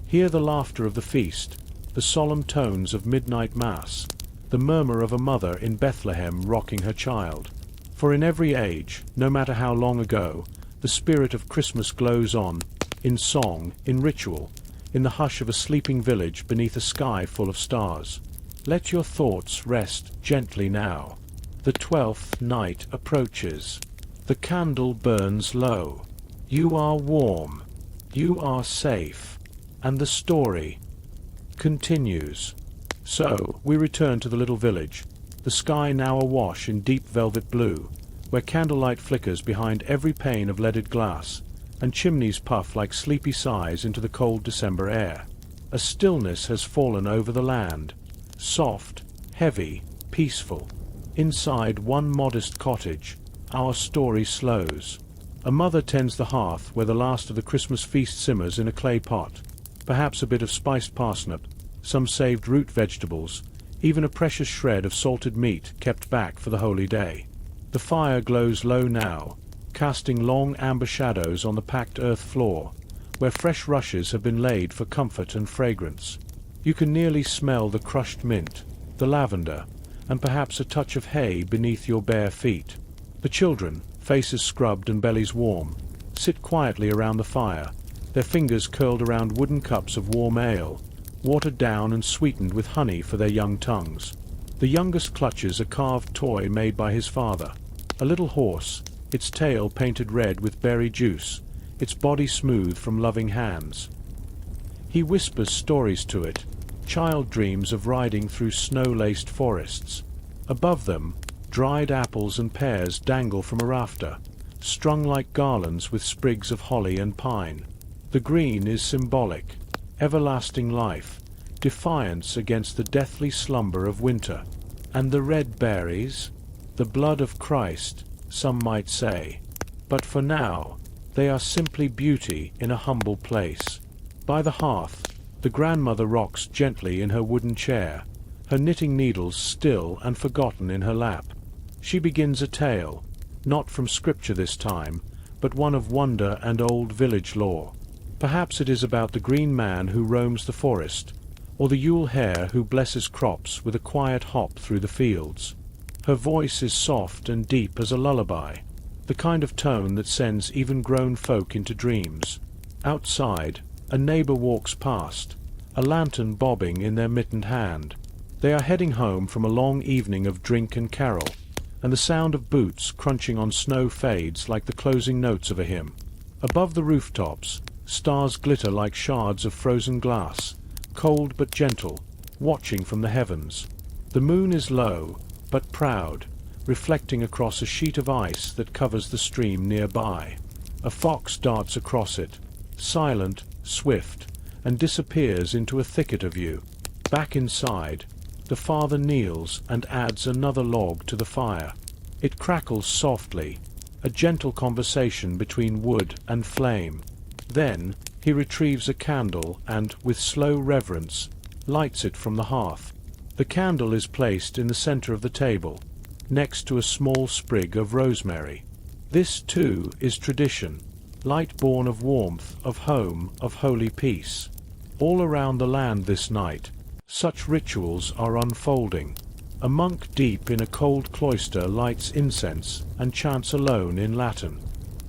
Hear the laughter of the feast, the solemn tones of midnight mass, the murmur of a mother in Bethlehem rocking her child. For in every age, no matter how long ago, the spirit of Christmas glows on, in song, in ritual, in the hush of a sleeping village beneath a sky full of stars. Let your thoughts rest gently now. The 12th night approaches. The candle burns low. You are warm. You are safe. And the story continues. So, we return to the little village, the sky now awash in deep velvet blue, where candlelight flickers behind every pane of leaded glass, and chimneys puff like sleepy sighs into the cold December air. A stillness has fallen over the land, soft, heavy, peaceful. Inside one modest cottage, our story slows. A mother tends the hearth where the last of the Christmas feast simmers in a clay pot, perhaps a bit of spiced parsnip, some saved root vegetables, even a precious shred of salted meat kept back for the holy day. The fire glows low now, casting long amber shadows on the packed earth floor, where fresh rushes have been laid for comfort and fragrance. You can nearly smell the crushed mint, the lavender, and perhaps a touch of hay beneath your bare feet. The children, faces scrubbed and bellies warm, sit quietly around the fire, their fingers curled around wooden cups of warm ale, watered down and sweetened with honey for their young tongues. The youngest clutches a carved toy made by his father, a little horse, its tail painted red with berry juice, its body smooth from loving hands. He whispers stories to it, child dreams of riding through snow-laced forests. Above them, dried apples and pears dangle from a rafter, strung like garlands with sprigs of holly and pine. The green is symbolic, everlasting life, defiance against the deathly slumber of winter. And the red berries, the blood of Christ, some might say. But for now, they are simply beauty in a humble place. By the hearth, the grandmother rocks gently in her wooden chair, her knitting needles still and forgotten in her lap. She begins a tale, not from scripture this time, but one of wonder and old village lore. Perhaps it is about the green man who roams the forest, or the Yule hare who blesses crops with a quiet hop through the fields. Her voice is soft and deep as a lullaby, the kind of tone that sends even grown folk into dreams. Outside, a neighbor walks past, a lantern bobbing in their mittened hand. They are heading home from a long evening of drink and carol, and the sound of boots crunching on snow fades like the closing notes of a hymn. Above the rooftops, stars glitter like shards of frozen glass, cold but gentle, watching from the heavens. The moon is low, but proud, reflecting across a sheet of ice that covers the stream nearby. A fox darts across it, silent, swift, and disappears into a thicket of you. Back inside, the father kneels and adds another log to the fire. It crackles softly, a gentle conversation between wood and flame. Then, he retrieves a candle and, with slow reverence, lights it from the hearth. The candle is placed in the center of the table, next to a small sprig of rosemary. This, too, is tradition, light born of warmth, of home, of holy peace. All around the land this night, such rituals are unfolding. A monk deep in a cold cloister lights incense and chants alone in Latin.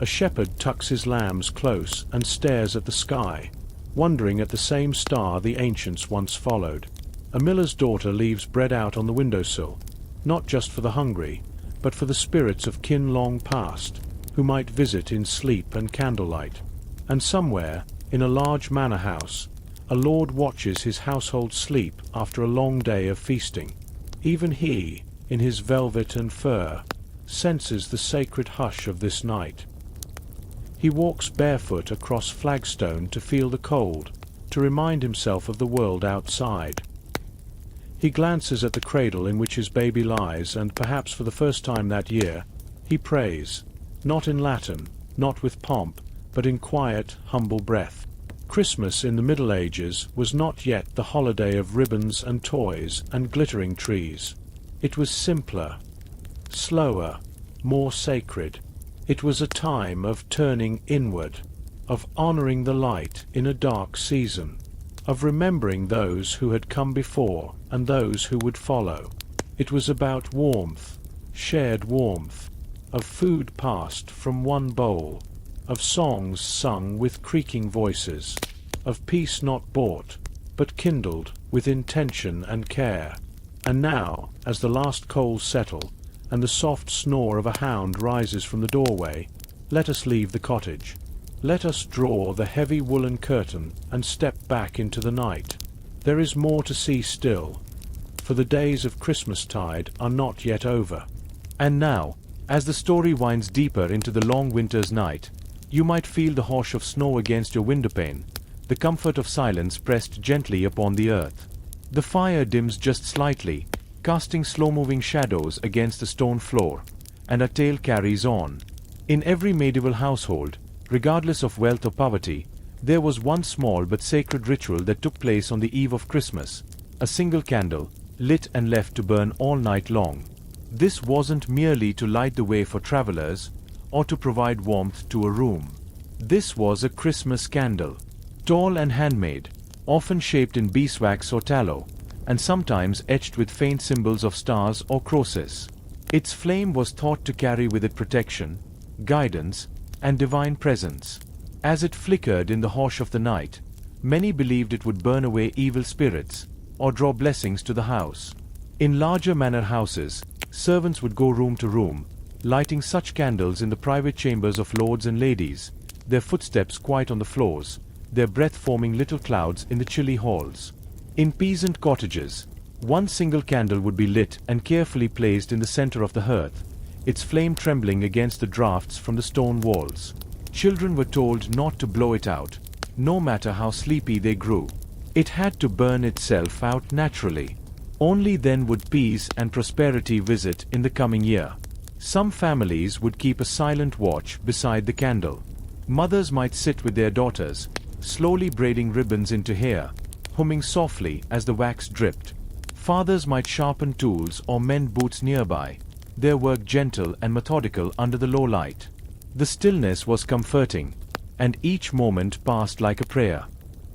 A shepherd tucks his lambs close and stares at the sky, wondering at the same star the ancients once followed. A miller's daughter leaves bread out on the windowsill, not just for the hungry, but for the spirits of kin long past, who might visit in sleep and candlelight. And somewhere, in a large manor house, a lord watches his household sleep after a long day of feasting. Even he, in his velvet and fur, senses the sacred hush of this night. He walks barefoot across flagstone to feel the cold, to remind himself of the world outside. He glances at the cradle in which his baby lies, and perhaps for the first time that year, he prays, not in Latin, not with pomp, but in quiet, humble breath. Christmas in the Middle Ages was not yet the holiday of ribbons and toys and glittering trees. It was simpler, slower, more sacred. It was a time of turning inward, of honoring the light in a dark season, of remembering those who had come before and those who would follow. It was about warmth, shared warmth, of food passed from one bowl, of songs sung with creaking voices, of peace not bought, but kindled with intention and care. And now, as the last coals settle, and the soft snore of a hound rises from the doorway, let us leave the cottage. Let us draw the heavy woolen curtain and step back into the night. There is more to see still, for the days of Christmastide are not yet over. And now, as the story winds deeper into the long winter's night, you might feel the hush of snow against your windowpane, the comfort of silence pressed gently upon the earth. The fire dims just slightly, casting slow-moving shadows against the stone floor, and a tale carries on. In every medieval household, regardless of wealth or poverty, there was one small but sacred ritual that took place on the eve of Christmas, a single candle, lit and left to burn all night long. This wasn't merely to light the way for travelers, or to provide warmth to a room. This was a Christmas candle, tall and handmade, often shaped in beeswax or tallow, and sometimes etched with faint symbols of stars or crosses. Its flame was thought to carry with it protection, guidance, and divine presence. As it flickered in the hush of the night, many believed it would burn away evil spirits, or draw blessings to the house. In larger manor houses, servants would go room to room, lighting such candles in the private chambers of lords and ladies, their footsteps quiet on the floors, their breath forming little clouds in the chilly halls. In peasant cottages, one single candle would be lit and carefully placed in the center of the hearth, its flame trembling against the drafts from the stone walls. Children were told not to blow it out, no matter how sleepy they grew. It had to burn itself out naturally. Only then would peace and prosperity visit in the coming year. Some families would keep a silent watch beside the candle. Mothers might sit with their daughters, slowly braiding ribbons into hair, humming softly as the wax dripped. Fathers might sharpen tools or mend boots nearby, their work gentle and methodical under the low light. The stillness was comforting, and each moment passed like a prayer.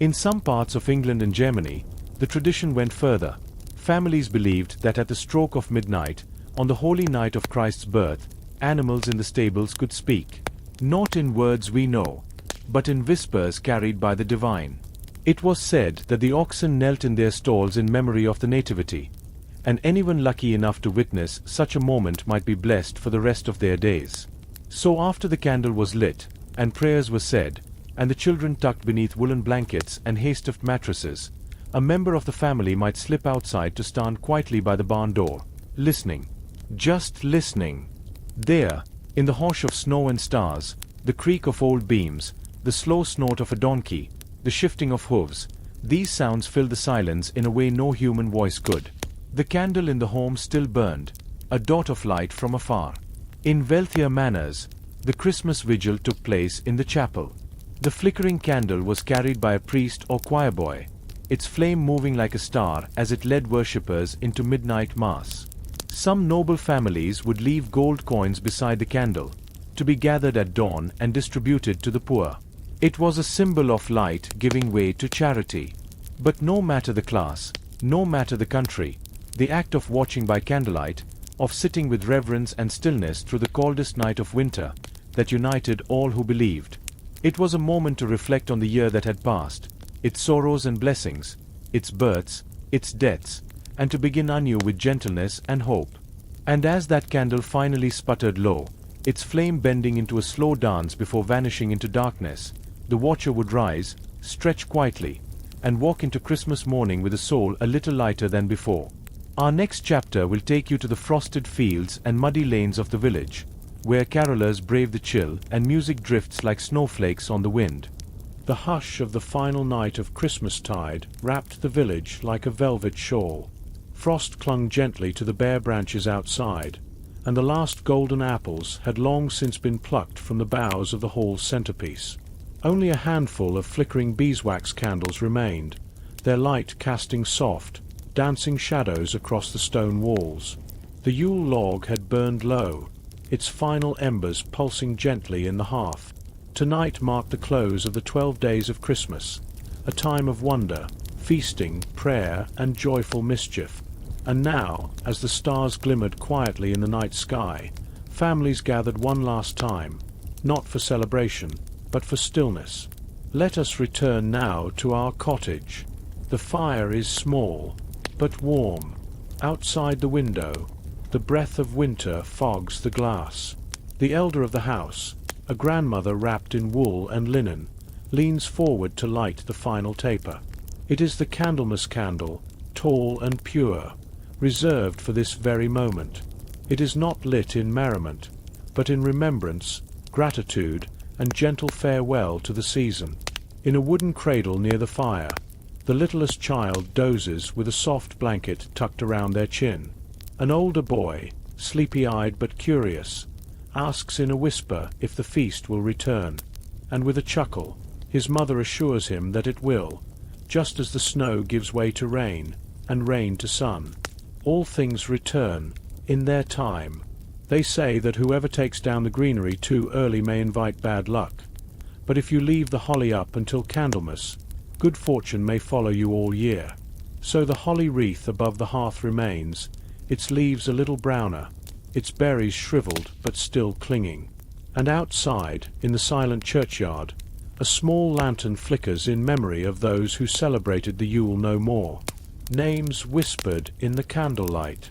In some parts of England and Germany, the tradition went further. Families believed that at the stroke of midnight, on the holy night of Christ's birth, animals in the stables could speak, not in words we know, but in whispers carried by the divine. It was said that the oxen knelt in their stalls in memory of the Nativity, and anyone lucky enough to witness such a moment might be blessed for the rest of their days. So after the candle was lit, and prayers were said, and the children tucked beneath woolen blankets and hay-stuffed mattresses, a member of the family might slip outside to stand quietly by the barn door, listening. Just listening. There, in the hush of snow and stars, the creak of old beams, the slow snort of a donkey, the shifting of hooves, These sounds filled the silence in a way no human voice could. The candle in the home still burned, a dot of light from afar. In wealthier manners, the Christmas vigil took place in the chapel. The flickering candle was carried by a priest or choir boy, its flame moving like a star as it led worshippers into midnight mass. Some noble families would leave gold coins beside the candle, to be gathered at dawn and distributed to the poor. It was a symbol of light giving way to charity. But no matter the class, no matter the country, the act of watching by candlelight, of sitting with reverence and stillness through the coldest night of winter, that united all who believed. It was a moment to reflect on the year that had passed, its sorrows and blessings, its births, its deaths, and to begin anew with gentleness and hope. And as that candle finally sputtered low, its flame bending into a slow dance before vanishing into darkness, the watcher would rise, stretch quietly, and walk into Christmas morning with a soul a little lighter than before. Our next chapter will take you to the frosted fields and muddy lanes of the village, where carolers brave the chill and music drifts like snowflakes on the wind. The hush of the final night of Christmastide wrapped the village like a velvet shawl. Frost clung gently to the bare branches outside, and the last golden apples had long since been plucked from the boughs of the hall's centerpiece. Only a handful of flickering beeswax candles remained, their light casting soft, dancing shadows across the stone walls. The Yule log had burned low, its final embers pulsing gently in the hearth. Tonight marked the close of the 12 days of Christmas, a time of wonder, feasting, prayer, and joyful mischief. And now, as the stars glimmered quietly in the night sky, families gathered one last time, not for celebration, but for stillness. Let us return now to our cottage. The fire is small, but warm. Outside the window, the breath of winter fogs the glass. The elder of the house, a grandmother wrapped in wool and linen, leans forward to light the final taper. It is the Candlemas candle, tall and pure, reserved for this very moment. It is not lit in merriment, but in remembrance, gratitude, and gentle farewell to the season. In a wooden cradle near the fire, the littlest child dozes with a soft blanket tucked around their chin. An older boy, sleepy-eyed but curious, asks in a whisper if the feast will return, and with a chuckle, his mother assures him that it will, just as the snow gives way to rain, and rain to sun. All things return, in their time. They say that whoever takes down the greenery too early may invite bad luck, but if you leave the holly up until Candlemas, good fortune may follow you all year. So the holly wreath above the hearth remains, its leaves a little browner, its berries shriveled but still clinging. And outside, in the silent churchyard, a small lantern flickers in memory of those who celebrated the Yule no more. Names whispered in the candlelight,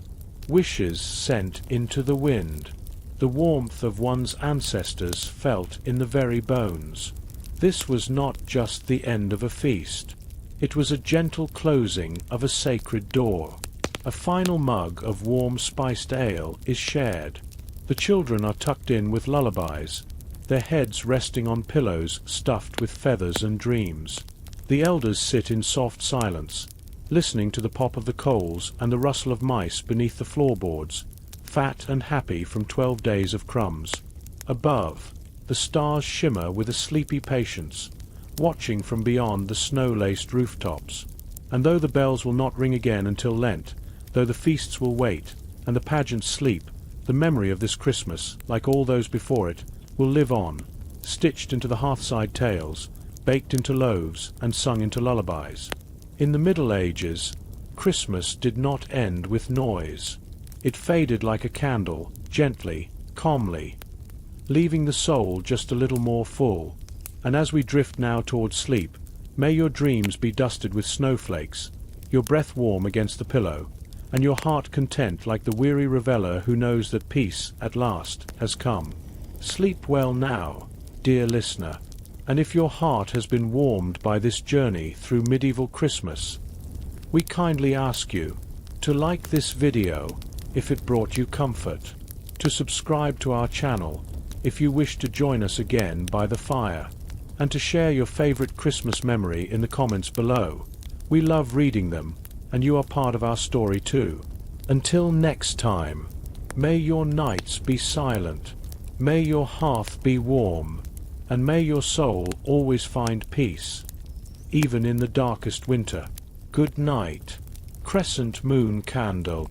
wishes sent into the wind, the warmth of one's ancestors felt in the very bones. This was not just the end of a feast. It was a gentle closing of a sacred door. A final mug of warm spiced ale is shared. The children are tucked in with lullabies, their heads resting on pillows stuffed with feathers and dreams. The elders sit in soft silence, listening to the pop of the coals and the rustle of mice beneath the floorboards, fat and happy from 12 days of crumbs. Above, the stars shimmer with a sleepy patience, watching from beyond the snow-laced rooftops. And though the bells will not ring again until Lent, though the feasts will wait, and the pageants sleep, the memory of this Christmas, like all those before it, will live on, stitched into the hearthside tales, baked into loaves, and sung into lullabies. In the Middle Ages, Christmas did not end with noise. It faded like a candle, gently, calmly, leaving the soul just a little more full. And as we drift now towards sleep, may your dreams be dusted with snowflakes, your breath warm against the pillow, and your heart content like the weary reveller who knows that peace, at last, has come. Sleep well now, dear listener, and if your heart has been warmed by this journey through medieval Christmas, we kindly ask you to like this video if it brought you comfort, to subscribe to our channel if you wish to join us again by the fire, and to share your favorite Christmas memory in the comments below. We love reading them, and you are part of our story too. Until next time, may your nights be silent, may your hearth be warm, and may your soul always find peace, even in the darkest winter. Good night. Crescent Moon Candle.